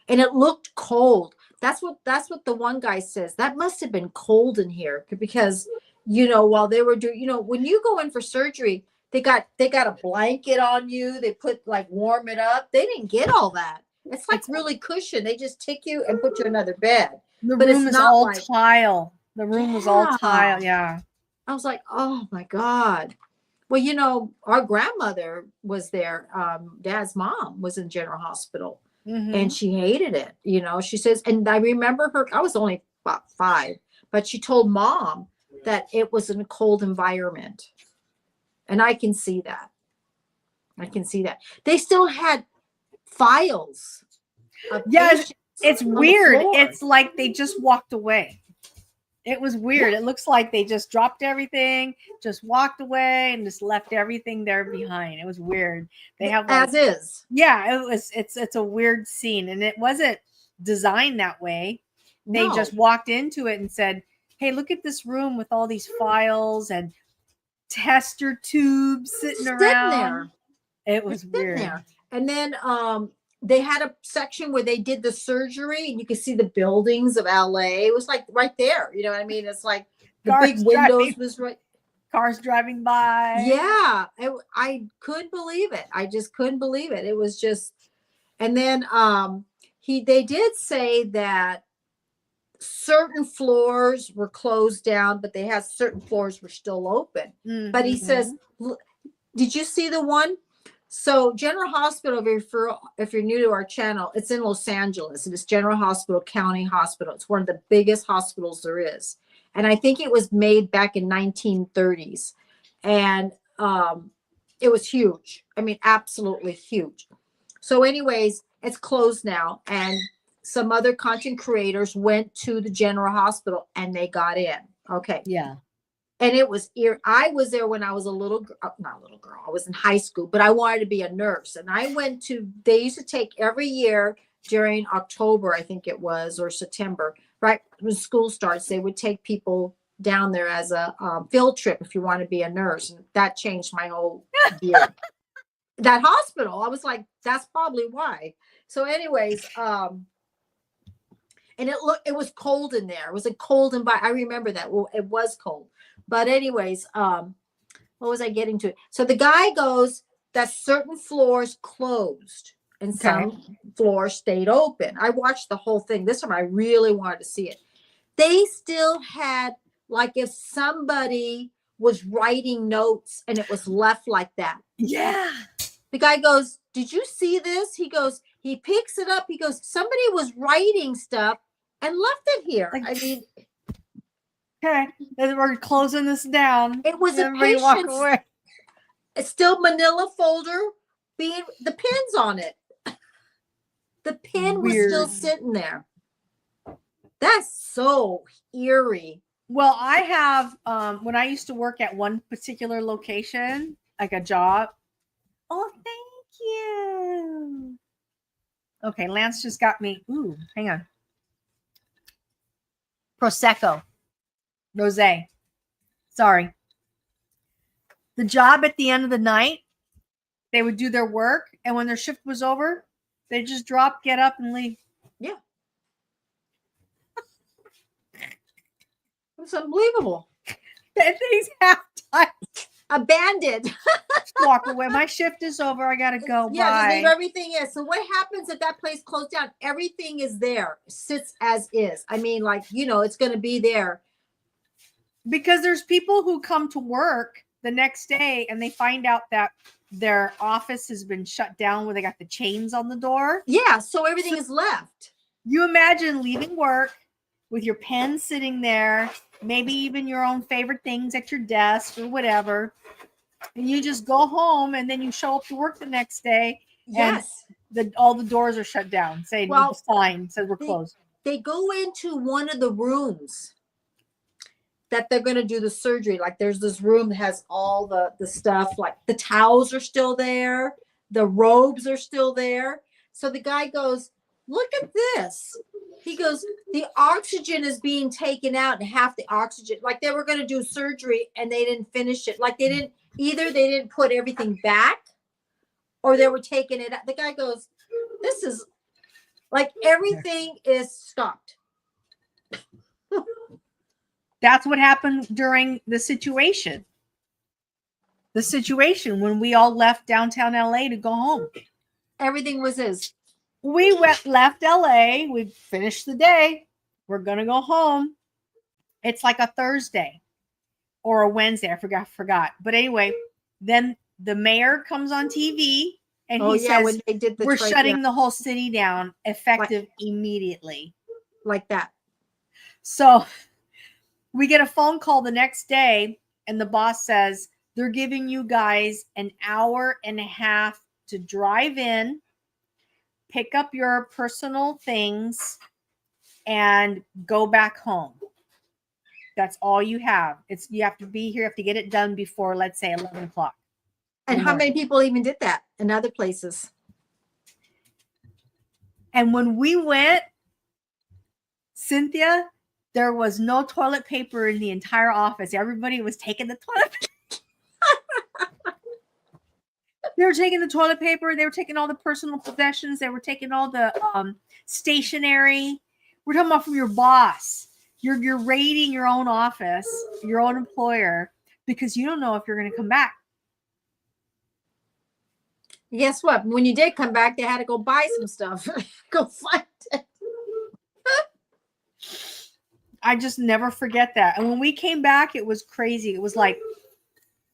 and it looked cold. That's what the one guy says. That must have been cold in here because, while they were doing, when you go in for surgery, they got a blanket on you. They put like warm it up. They didn't get all that. It's like really cushion. They just take you and put you in another bed. The room is all tile. The room was all tile. Yeah. I was like, oh my God. Well, you know, our grandmother was there. Dad's mom was in General Hospital, and Mm-hmm. she hated it. You know, she says, and I remember her, I was only about 5, but she told mom that it was in a cold environment. And I can see that. I can see that. They still had files of Yes, patients it's on the weird. floor. It's like they just walked away. It was Yeah. weird. It looks like they just dropped everything, just walked away, and just left everything there behind. It was weird. They have like, As is. yeah, it was. It's a weird scene, and it wasn't designed that way. They No. just walked into it and said, "Hey, look at this room with all these files and tester tubes sitting Sitting around." there. It Just was sitting weird. there. And then they had a section where they did the surgery and you could see the buildings of LA. It was like right there. You know what I mean? It's like the big Cars driving, windows was right. cars driving by. Yeah. I couldn't believe it. I just couldn't believe it. It was just, and then they did say that certain floors were closed down, but they had certain floors were still open. But he says, Mm-hmm. did you see the one? So General Hospital, if you're new to our channel, it's in Los Angeles. It's General Hospital, County Hospital. It's one of the biggest hospitals there is. And I think it was made back in 1930s. And it was huge. I mean, absolutely huge. So anyways, it's closed now. And some other content creators went to the General Hospital and they got in. Okay. Yeah. And it was I was there when I was a little, not a little girl, I was in high school, but I wanted to be a nurse. And I went to, they used to take every year during October, I think it was, or September, right when school starts, they would take people down there as a field trip if you want to be a nurse. And that changed my whole view. That hospital, I was like, that's probably why. So anyways, and it was cold in there. It was a cold environment. I remember that. Well, it was cold. But anyways, what was I getting to? So the guy goes that certain floors closed and Okay. some floors stayed open. I watched the whole thing. This time I really wanted to see it. They still had, like, if somebody was writing notes and it was left like that. Yeah. The guy goes, did you see this? He goes, he picks it up. He goes, somebody was writing stuff and left it here. Like, I mean, okay, we're closing this down. it was a Everybody walk patient's, away. it's still manila folder being, the pin's on it. The pin was still Weird. sitting there. That's so eerie. Well, I have when I used to work at one particular location, like a job. Oh, thank you. Okay, Lance just got me. Ooh, hang on. Prosecco. Rosé. Sorry. The job at the end of the night, they would do their work, and when their shift was over, they just drop, get up, and leave. Yeah. It's unbelievable. That thing's half time. Abandoned. Walk away. My shift is over. I gotta go. Yeah, Bye. just leave everything in. So what happens if that place closed down? Everything is there, sits as is. I mean, like, you know, it's going to be there. Because there's people who come to work the next day and they find out that their office has been shut down where they got the chains on the door. Yeah, so everything is left. You imagine leaving work with your pen sitting there, maybe even your own favorite things at your desk or whatever, and you just go home and then you show up to work the next day. Yes. And all the doors are shut down. Saying the sign says we're closed. They go into one of the rooms that they're going to do the surgery. Like there's this room that has all the stuff, like the towels are still there, the robes are still there. So the guy goes, look at this. He goes, the oxygen is being taken out and half the oxygen, like they were going to do surgery and they didn't finish it. Like they didn't put everything back or they were taking it out. The guy goes, this is like everything is stopped. That's what happened during the situation. The situation when we all left downtown LA to go home. Everything was his. We left LA. We finished the day. We're going to go home. It's like a Thursday. or a Wednesday. I forgot. But anyway, then the mayor comes on TV and he says, when they did the we're shutting the whole city down effective immediately. Like that. So we get a phone call the next day and the boss says, they're giving you guys an hour and a half to drive in, pick up your personal things, and go back home. That's all you have. You have to be here, you have to get it done before, let's say, 11 o'clock. And how many people even did that in other places? And when we went, Cynthia, there was no toilet paper in the entire office. Everybody was taking the toilet paper. They were taking the toilet paper. They were taking all the personal possessions. They were taking all the stationery. We're talking about from your boss. You're raiding your own office, your own employer, because you don't know if you're going to come back. Guess what? When you did come back, they had to go buy some stuff. Go find it. I just never forget that. And when we came back, it was crazy. It was like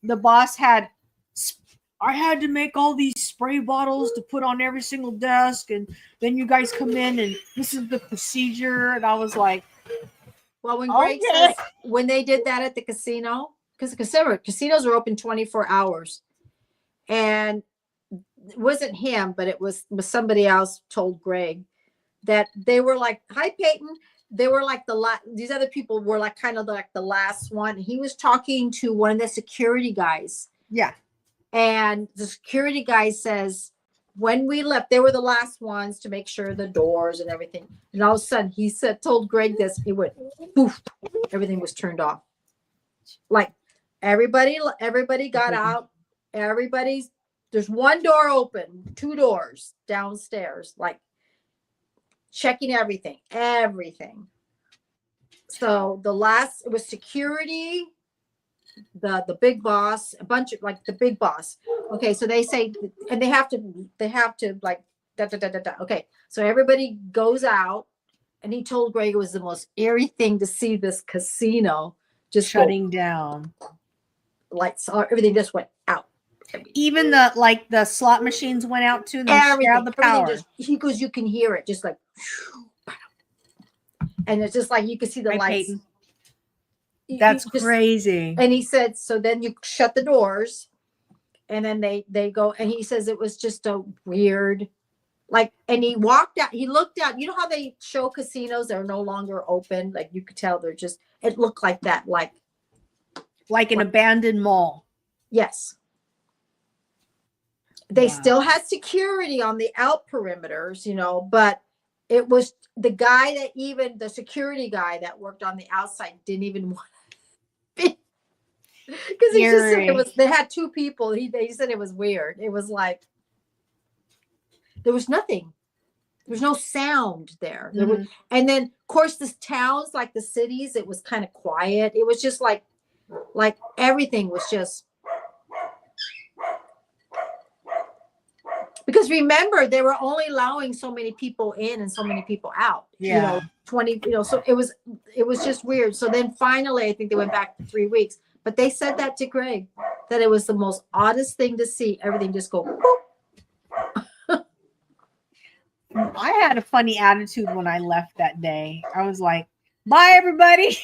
the boss I had to make all these spray bottles to put on every single desk. And then you guys come in and this is the procedure. And I was like, well, when Greg says, when they did that at the casino, because the casinos are open 24 hours. And it wasn't him, but it was somebody else told Greg that they were like, hi, Peyton. They were like these other people were like kind of like the last one. He was talking to one of the security guys. Yeah. And the security guy says, when we left, they were the last ones to make sure the doors and everything. And all of a sudden he told Greg this, he went, poof, everything was turned off. Like everybody got out. There's one door open, 2 doors downstairs, like checking everything. So it was security, the big boss, a bunch of like the big boss. Okay. So they say, and they have to like, da. Okay. So everybody goes out and he told Greg it was the most eerie thing to see this casino just shutting down. Lights, everything just went out. Even the slot machines went out too. And everything, the power. He goes, you can hear it just like, and it's just like you can see the lights. Peyton. That's crazy. And he said, so then you shut the doors, and then they go. And he says it was just a weird, like. And he walked out. He looked out. You know how they show casinos that are no longer open? Like you could tell they're just. It looked like that, like an abandoned mall. Yes. They still had security on the out perimeters, but it was the guy the security guy that worked on the outside didn't even want to be. Because he just said they had 2 people. They said it was weird. It was like, there was nothing. There was no sound there. Mm-hmm. And then of course the towns, like the cities, it was kind of quiet. It was just like everything was just. Because remember, they were only allowing so many people in and so many people out. Yeah. 20, so it was just weird. So then finally, I think they went back to 3 weeks. But they said that to Greg, that it was the most oddest thing to see. Everything just go. I had a funny attitude when I left that day. I was like, bye, everybody.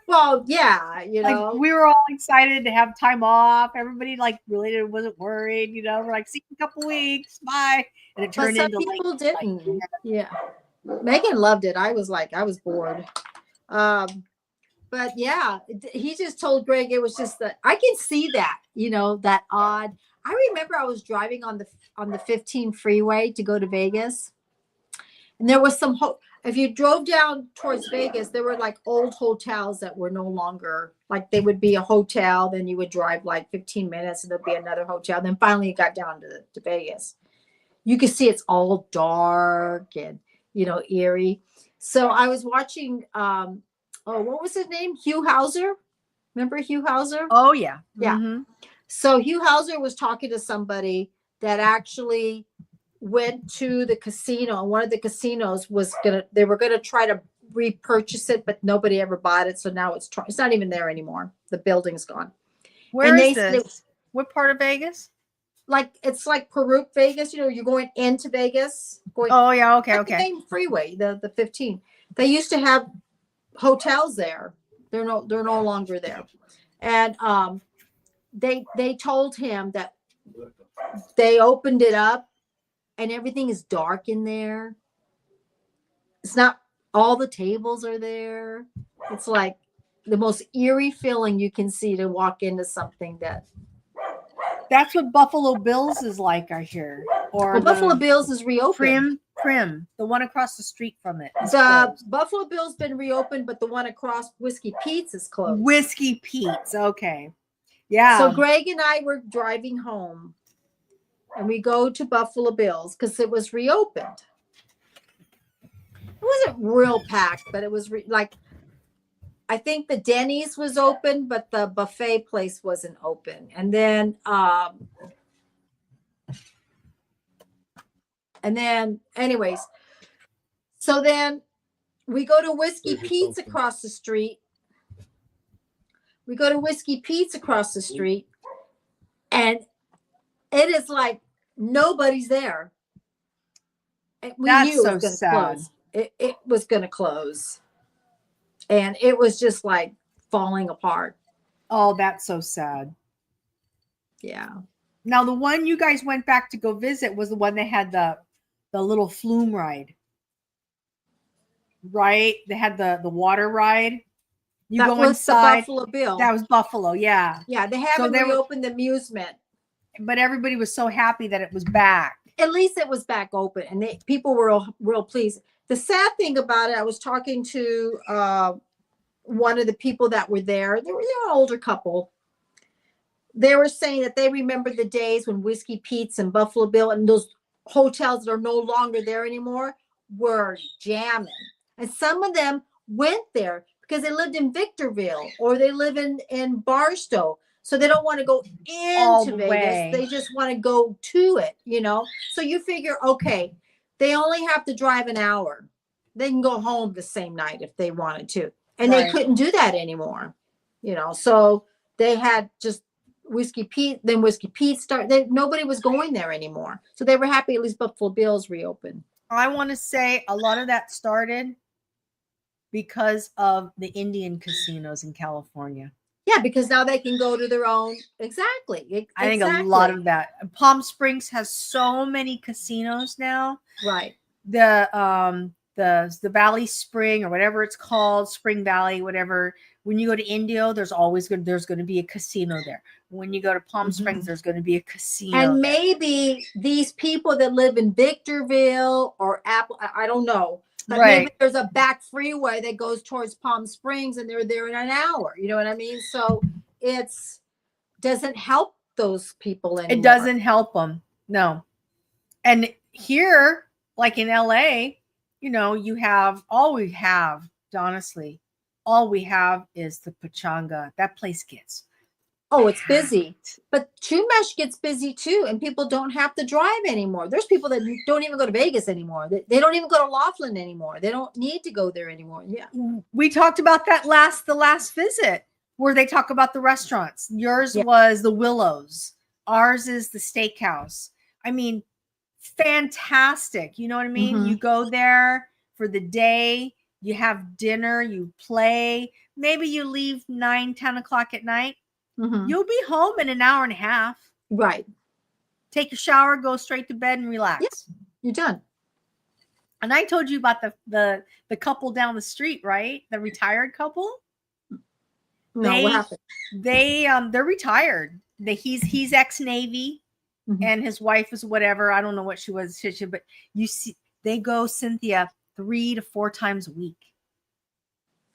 Well, yeah, like we were all excited to have time off. Everybody really wasn't worried. We're like, see you in a couple weeks, bye. And it turned into people didn't. Yeah, Megan loved it. I was bored. But yeah, he just told Greg it was just that I can see that that odd. I remember I was driving on the 15 freeway to go to Vegas, and there was some if you drove down towards Vegas, there were like old hotels that were no longer, like they would be a hotel. Then you would drive like 15 minutes and there'd be another hotel. Then finally you got down to Vegas. You can see it's all dark and, eerie. So I was watching, what was his name? Hugh Hauser. Remember Hugh Hauser? Oh, yeah. Yeah. Mm-hmm. So Hugh Hauser was talking to somebody that actually went to the casino, and one of the casinos they were going to try to repurchase it, but nobody ever bought it. So now it's not even there anymore. The building's gone. Where is this? What part of Vegas? It's like Peru, Vegas. You're going into Vegas. Oh yeah, okay, The main freeway, the 15. They used to have hotels there. They're no longer there. And they told him that they opened it up and everything is dark in there. It's not all the tables are there. It's like the most eerie feeling you can see to walk into something that's what Buffalo Bills is like, I hear. Or Buffalo Bills is reopened. Prim, the one across the street from it. The Buffalo Bill's been reopened, but the one across Whiskey Pete's is closed. Whiskey Pete's, okay. Yeah. So Greg and I were driving home and we go to Buffalo Bill's because it was reopened. It wasn't real packed, but it was I think the Denny's was open, but the buffet place wasn't open. And then anyways, so then we go to Whiskey Pete's across the street. And it is like nobody's there. We knew it was going to close. It was going to close. And it was just like falling apart. Oh, that's so sad. Yeah. Now, the one you guys went back to go visit was the one that had the little flume ride. Right? They had the water ride. That go was inside. The Buffalo Bill. That was Buffalo, yeah. Yeah, they haven't reopened the amusement. But everybody was so happy that it was back. At least it was back open, and people were real pleased. The sad thing about it, I was talking to one of the people that were there. They were an older couple. They were saying that they remember the days when Whiskey Pete's and Buffalo Bill and those hotels that are no longer there anymore were jamming. And some of them went there because they lived in Victorville or they live in Barstow. So they don't want to go into Vegas. They just want to go to it, So you figure, okay, they only have to drive an hour. They can go home the same night if they wanted to. And they couldn't do that anymore, So they had just Whiskey Pete, then Whiskey Pete started. Nobody was going there anymore. So they were happy at least Buffalo Bills reopened. I want to say a lot of that started because of the Indian casinos in California. Yeah, because now they can go to their own. Exactly. I think a lot of that. Palm Springs has so many casinos now. Right. The Valley Spring or whatever it's called, Spring Valley, whatever. When you go to Indio, there's going to be a casino there. When you go to Palm Springs, there's going to be a casino. And maybe these people that live in Victorville or Apple, I don't know. But maybe there's a back freeway that goes towards Palm Springs and they're there in an hour. You know what I mean? So doesn't help those people anymore. It doesn't help them. No. And here, like in LA, honestly, all we have is the Pachanga. That place gets. Oh, it's busy. But Chumash gets busy too, and people don't have to drive anymore. There's people that don't even go to Vegas anymore. They don't even go to Laughlin anymore. They don't need to go there anymore. Yeah. We talked about that the last visit where they talk about the restaurants. Yours was the Willows. Ours is the Steakhouse. I mean, fantastic. You know what I mean? You go there for the day, you have dinner, you play. Maybe you leave 9, 10 o'clock at night. You'll be home in an hour and a half. Right. Take a shower, go straight to bed and relax. Yeah, you're done. And I told you about the couple down the street, right? The retired couple. No, what happened? They're retired. He's ex-Navy and his wife is whatever. I don't know what she was, but you see, they go, Cynthia, 3 to 4 times a week.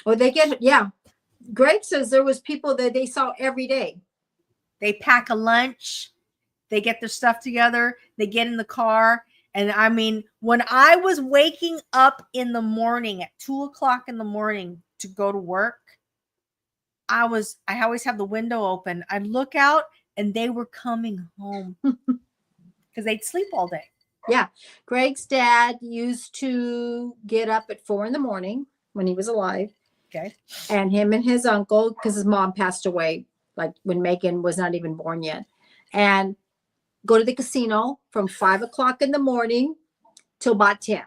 Or they get Greg says there was people that they saw every day. They pack a lunch, they get their stuff together, they get in the car. And I mean, when I was waking up in the morning at 2 o'clock in the morning to go to work, I always have the window open. I'd look out and they were coming home because they'd sleep all day. Yeah. Greg's dad used to get up at 4 a.m. when he was alive. Okay. And him and his uncle, because his mom passed away like when Megan was not even born yet. And go to the casino from 5 o'clock in the morning till about 10.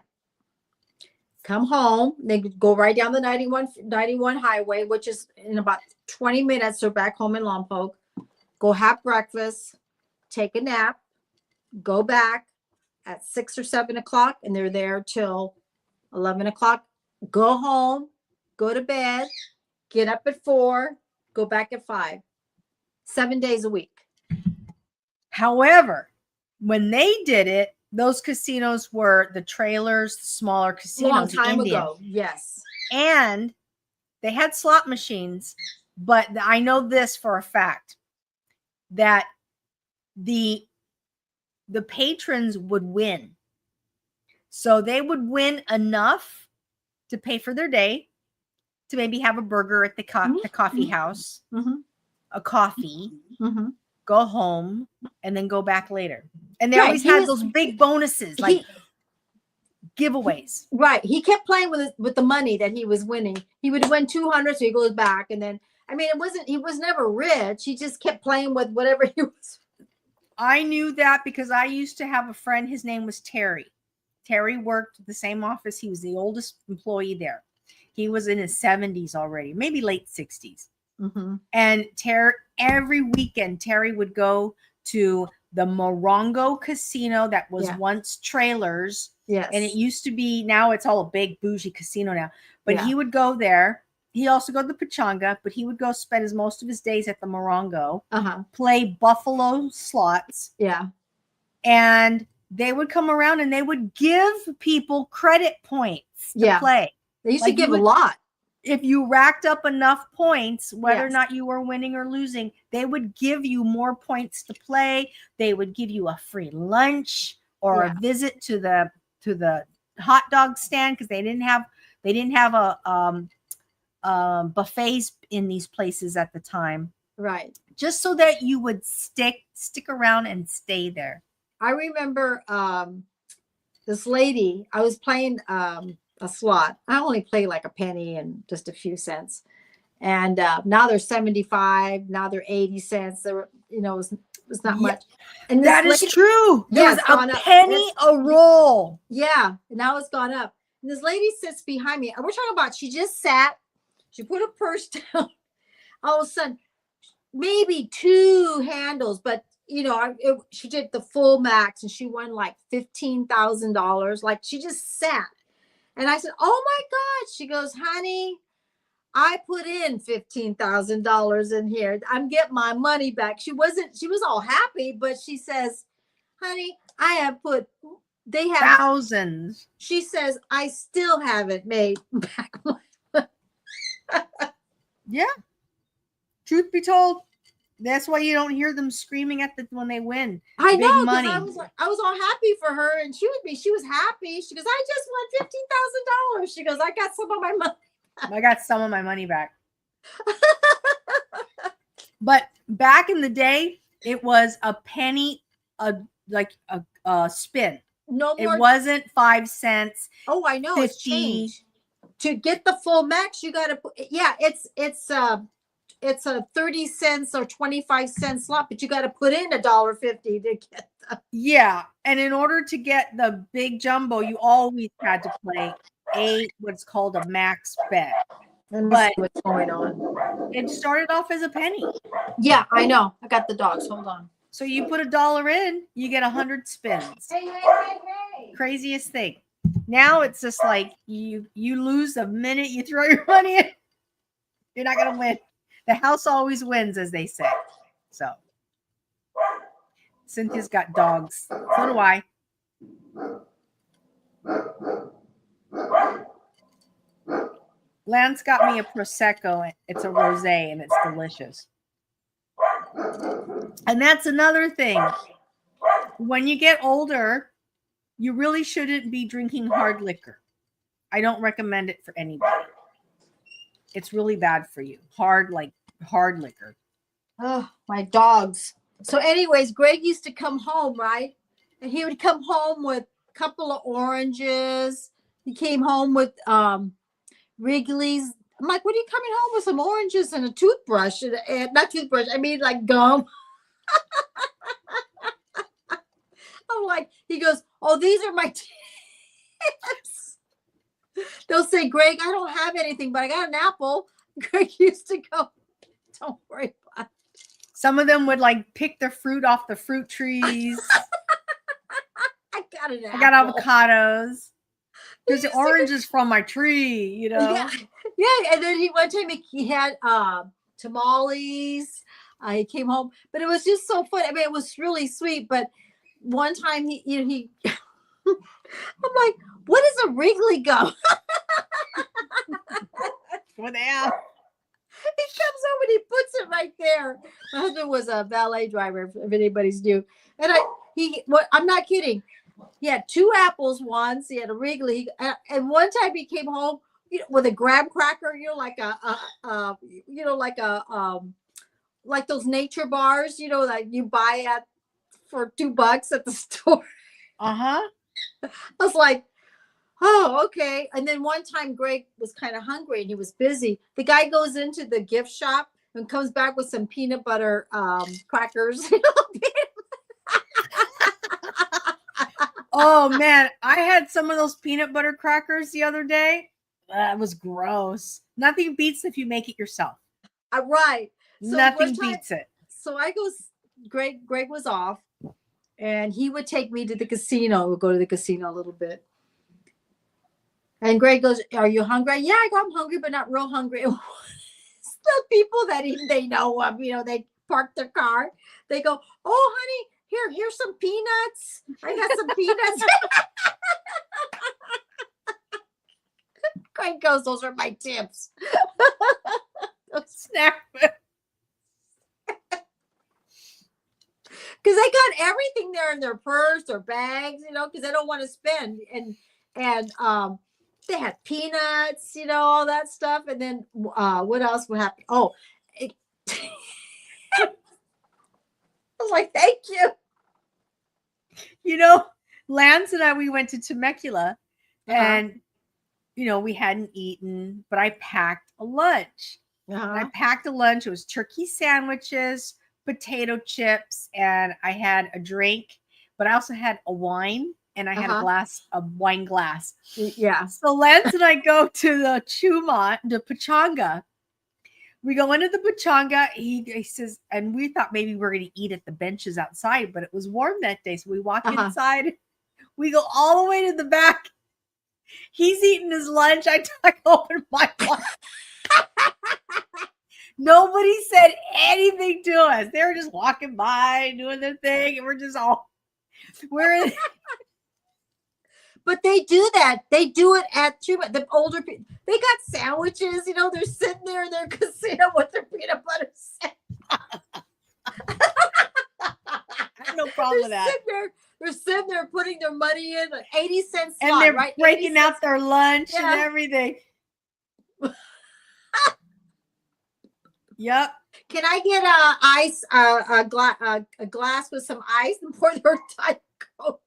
Come home. They go right down the 91 highway, which is in about 20 minutes. They're back home in Lompoc. Go have breakfast, take a nap, go back at 6 or 7 o'clock, and they're there till 11 o'clock. Go home, go to bed, get up at 4, go back at 5. 7 days a week. However, when they did it, those casinos were the trailers, the smaller casinos. Long time ago, yes. And they had slot machines, but I know this for a fact, that the patrons would win. So they would win enough to pay for their day, to maybe have a burger at the coffee house, a coffee, go home, and then go back later. And they always had those big bonuses, like giveaways. Right. He kept playing with the money that he was winning. He would win 200, so he goes back, and then he was never rich. He just kept playing with whatever he was. I knew that because I used to have a friend. His name was Terry. Terry worked at the same office. He was the oldest employee there. He was in his 70s already, maybe late 60s. And every weekend, Terry would go to the Morongo Casino that was once trailers. Yes. And it used to be, now it's all a big bougie casino now. But he would go there. He also go to the Pachanga, but he would go spend most of his days at the Morongo, play Buffalo slots. Yeah. And they would come around and they would give people credit points to play. They used to give a lot. If you racked up enough points, whether or not you were winning or losing, they would give you more points to play. They would give you a free lunch or a visit to the hot dog stand, because they didn't have a buffets in these places at the time. Right. Just so that you would stick around and stay there. I remember this lady, I was playing a slot. I only play like a penny and just a few cents. And now they're 75, now they're 80 cents. There were, it was not much. And that is true. There was a penny a roll. Yeah. And now it's gone up. And this lady sits behind me. And we're talking about, she just sat, she put her purse down. All of a sudden, maybe 2 handles, but she did the full max and she won like $15,000. Like, she just sat. And I said, "Oh my God." She goes, "Honey, I put in $15,000 in here. I'm getting my money back." She was all happy, but she says, "Honey, they have thousands." She says, "I still haven't made back my money." Yeah. Truth be told, that's why you don't hear them screaming when they win. I know, big money. I was all happy for her, and she was happy. She goes, "I just won $15,000." She goes, "I got some of my money back." I got some of my money back. But back in the day, it was a penny, like a spin. No more. It wasn't 5 cents. Oh, I know. 50. It's changed. To get the full max, you got to put. Yeah, it's a 30 cents or 25 cent slot, but you got to put in $1.50 to get them. Yeah. And in order to get the big jumbo, you always had to play what's called a max bet. But what's going on? It started off as a penny. Yeah, I know. I got the dogs. Hold on. So you put $1 in, you get 100 spins. Hey. Craziest thing. Now it's just like you lose the minute you throw your money in. You're not going to win. The house always wins, as they say. So Cynthia's got dogs. So do I. Lance got me a Prosecco. It's a rosé, and it's delicious. And that's another thing. When you get older, you really shouldn't be drinking hard liquor. I don't recommend it for anybody. It's really bad for you. Hard liquor. Oh, my dogs. So anyways, Greg used to come home, right? And he would come home with a couple of oranges. He came home with Wrigley's. I'm like, what are you coming home with some oranges and a toothbrush? And not toothbrush, I mean like gum. I'm like, he goes, oh, these are my tips. They'll say, Greg, I don't have anything, but I got an apple. Greg used to go, don't worry about it. Some of them would like pick the fruit off the fruit trees. I got an apple. I got avocados. There's the oranges from my tree, you know. Yeah. And then one time he had tamales. He came home, but it was just so fun. I mean, it was really sweet. But one time he I'm like, what is a Wrigley gum? What the hell? He comes home and he puts it right there. My husband was a valet driver, if anybody's new. And I'm not kidding. He had 2 apples once. He had a Wrigley, and one time he came home, with a graham cracker, like those nature bars, that you buy for $2 at the store. I was like, oh, okay. And then one time Greg was kind of hungry and he was busy. The guy goes into the gift shop and comes back with some peanut butter crackers. Oh man, I had some of those peanut butter crackers the other day. That was gross. Nothing beats if you make it yourself. Right. So nothing beats it. So I go, Greg was off and he would take me to the casino. We'll go to the casino a little bit. And Greg goes, are you hungry? Yeah, I'm hungry, but not real hungry. The people that they know of, they park their car. They go, oh, honey, here's some peanuts. I got some peanuts. Greg goes, those are my tips. Snack. Because they got everything there in their purse or bags, because they don't want to spend. And they had peanuts, all that stuff. And then what else would happen? Oh, I was like, thank you. Lance and I, we went to Temecula and, we hadn't eaten, but I packed a lunch. I packed a lunch. It was turkey sandwiches, potato chips, and I had a drink, but I also had a wine and I had a wine glass. Yeah. So Lance and I go to the Pachanga. We go into the Pachanga. He says, and we thought maybe we were going to eat at the benches outside, but it was warm that day. So we walk inside. We go all the way to the back. He's eating his lunch. I opened my lunch. Nobody said anything to us. They were just walking by, doing their thing, and we're in. But they do that. They do it at the older people. They got sandwiches, they're sitting there in their casino with their peanut butter sandwich. I have no problem with that. They're sitting there putting their money in, 80-cent slot, and they're right? breaking out their lunch and everything. Yep. Can I get a glass with some ice and pour their Diet Coke?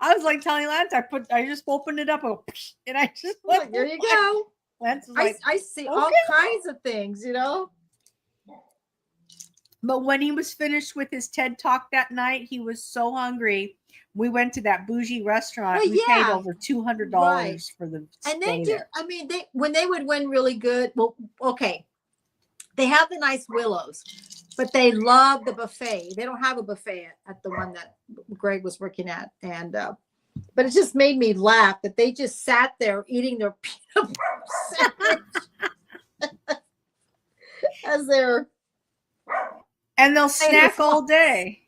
I was like telling Lance, I just opened it up and I just went, there you go. Lance was like, I see all kinds of things, But when he was finished with his TED Talk that night, he was so hungry. We went to that bougie restaurant. We paid over $200 for the stay and they do. there. I mean, when they would win really good. Well, okay, they have the nice Willows, but they love the buffet. They don't have a buffet at the one that Greg was working at, and but it just made me laugh that they just sat there eating their peanut butter sandwich as they're. And they'll snack all day.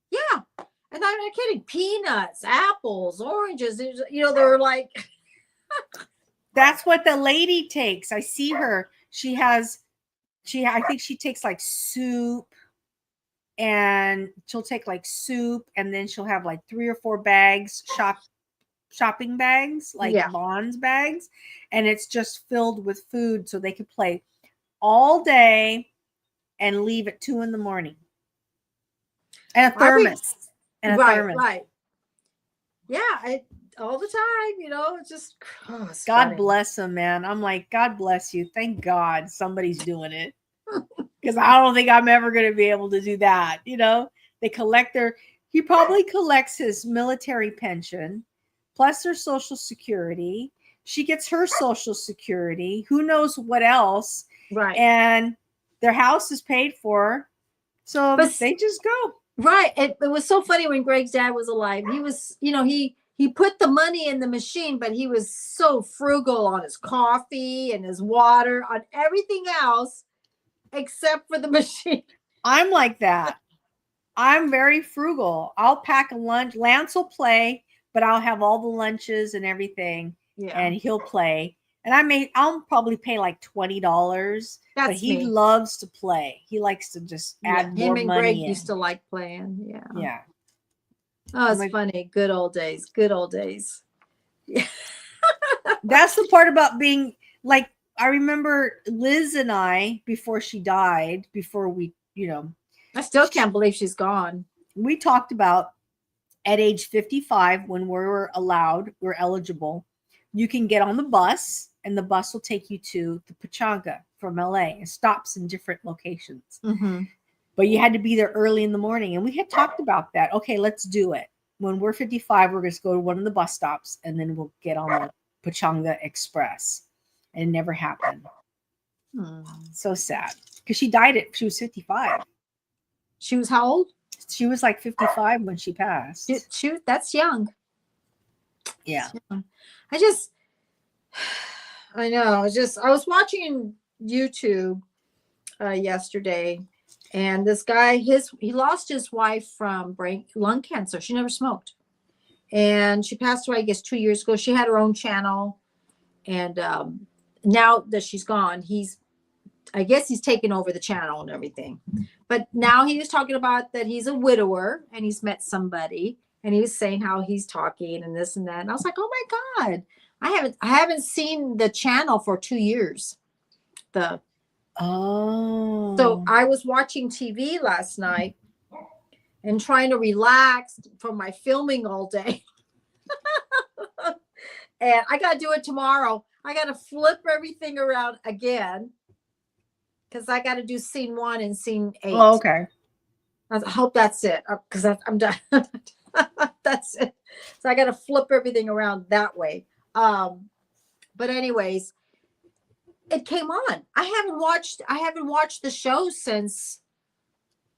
Yeah. And I'm not kidding. Peanuts, apples, oranges. They're like. That's what the lady takes. I see her. I think she takes like soup, and she'll take like soup, and then she'll have like 3 or 4 bags, shopping bags, like Bonds bags. And it's just filled with food so they could play all day and leave at 2 a.m. And a thermos. Right. Yeah. all the time, it's just, it's God funny. bless him, man. I'm like, God bless you. Thank God somebody's doing it. Because I don't think I'm ever going to be able to do that. They collect he probably collects his military pension plus her social security. She gets her social security. Who knows what else? Right. And their house is paid for. So But they just go. Right. It was so funny when Greg's dad was alive. He was, he put the money in the machine, but he was so frugal on his coffee and his water, on everything else except for the machine. I'm like that. I'm very frugal. I'll pack a lunch. Lance will play, but I'll have all the lunches and everything, and he'll play. And I'll probably pay like $20. But he loves to play. He likes to just add more money. Him and Greg used to like playing. Yeah. Yeah. Oh, it's funny. Good old days. Good old days. Yeah. That's the part about being like, I remember Liz and I, before she died, before we, I still can't believe she's gone. We talked about at age 55, when we're eligible, you can get on the bus and the bus will take you to the Pachanga from LA. It stops in different locations. Mm-hmm. But you had to be there early in the morning. And we had talked about that. Okay, let's do it. When we're 55, we're going to go to one of the bus stops and then we'll get on the Pachanga Express. And it never happened. So sad. Because she died she was 55. She was how old? She was like 55 when she passed. That's young. Yeah. I know. I was watching YouTube yesterday, and this guy, he lost his wife from lung cancer. She never smoked, and she passed away, I guess, 2 years ago. She had her own channel, and now that she's gone, I guess he's taken over the channel and everything. But now he was talking about that he's a widower and he's met somebody, and he was saying how he's talking and this and that. And I was like, oh my God, I haven't seen the channel for 2 years. So I was watching TV last night and trying to relax from my filming all day. And I got to do it tomorrow. I got to flip everything around again, because I got to do scene 1 and scene 8. Oh, okay. I hope that's it, because I'm done. That's it. So I got to flip everything around that way. But anyways, it came on. I haven't watched the show since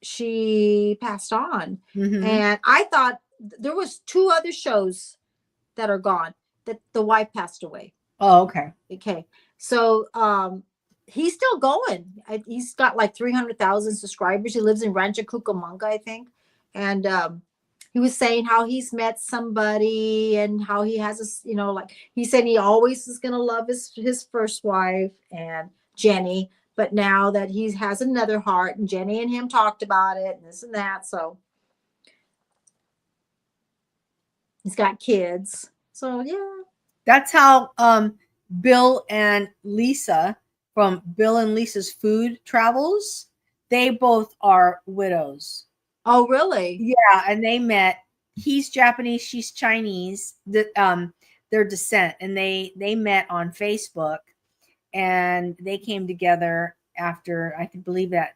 she passed on. Mm-hmm. And I thought there was 2 other shows that are gone, that the wife passed away. Oh, okay. Okay. So, he's still going. He's got like 300,000 subscribers. He lives in Rancho Cucamonga, I think. And he was saying how he's met somebody and how he has he said he always is going to love his first wife, and Jenny, but now that he has another heart, and Jenny and him talked about it and this and that. So he's got kids. So yeah. That's how Bill and Lisa from Bill and Lisa's Food Travels, they both are widows. Oh, really? Yeah, and they met. He's Japanese, she's Chinese. Their descent, and they met on Facebook, and they came together after, I believe that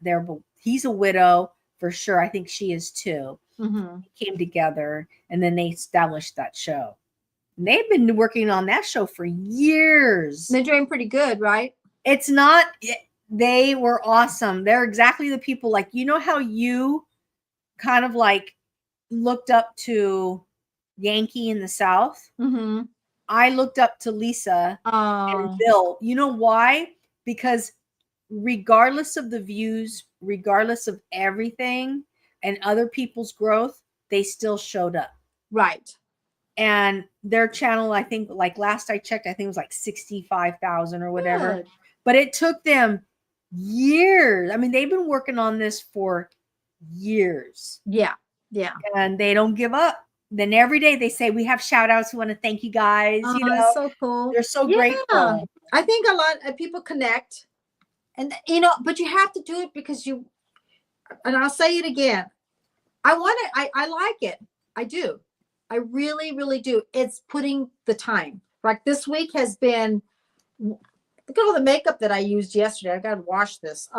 he's a widow for sure. I think she is too. Mm-hmm. They came together, and then they established that show. And they've been working on that show for years. They're doing pretty good, right? It's not. They were awesome. They're exactly the people, like, how you kind of like looked up to Yankee in the South. Mm-hmm. I looked up to Lisa and Bill. You know why? Because regardless of the views, regardless of everything and other people's growth, they still showed up. Right. And their channel, I think, like last I checked, I think it was like 65,000 or whatever. Good. But it took them years. I mean, they've been working on this for years. Yeah. Yeah. And they don't give up. Then every day they say, we have shout outs. We want to thank you guys. It's so cool. They're so grateful. I think a lot of people connect, and but you have to do it because and I'll say it again. I like it. I do. I really, really do. It's putting the time. Like this week has been, look at all the makeup that I used yesterday. I got to wash this.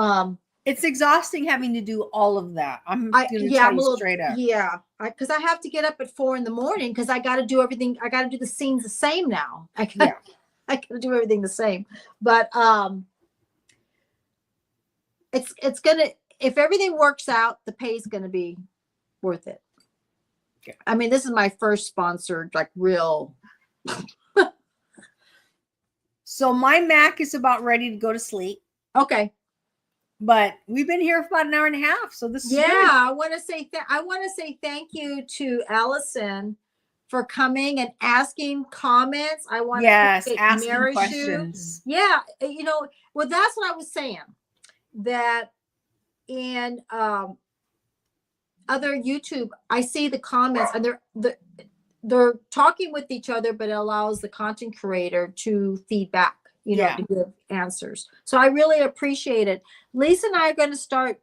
It's exhausting having to do all of that. I'm going to Yeah, tell I'm a you little, straight up. yeah, because I have to get up at 4 in the morning because I got to do everything. I got to do the scenes the same now. I got to do everything the same. But it's gonna, if everything works out, the pay is gonna be worth it. Yeah. I mean, this is my first sponsored, like real. So my Mac is about ready to go to sleep. Okay. But we've been here for about an hour and a half, so this is Yeah, good. I want to say thank you to Allison for coming and asking comments. I want to asking Mary questions. Yeah, well, that's what I was saying. That in other YouTube, I see the comments and they're talking with each other, but it allows the content creator to feedback, to give answers. So I really appreciate it. Lisa and I are going to start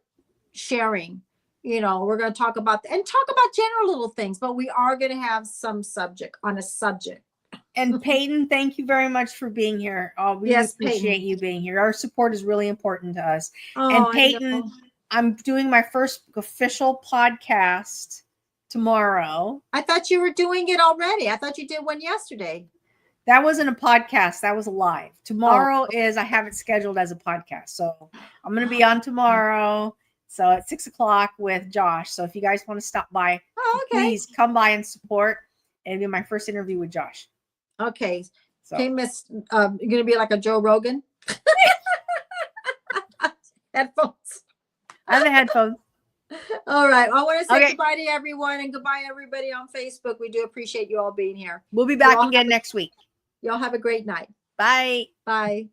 sharing. We're going to talk about general little things, but we are going to have some subject on a subject. And Peyton, thank you very much for being here. We appreciate you being here. Our support is really important to us. And Peyton, I'm doing my first official podcast tomorrow. I thought you were doing it already. I thought you did one yesterday. That wasn't a podcast. That was live. Tomorrow is, I have it scheduled as a podcast. So I'm going to be on tomorrow. So at 6:00 with Josh. So if you guys want to stop by, please come by and support. And it'll be my first interview with Josh. Okay. So. Okay, Miss, you're going to be like a Joe Rogan? Headphones. I have the headphones. All right. I want to say goodbye to everyone and goodbye everybody on Facebook. We do appreciate you all being here. We'll be back again next week. Y'all have a great night. Bye. Bye.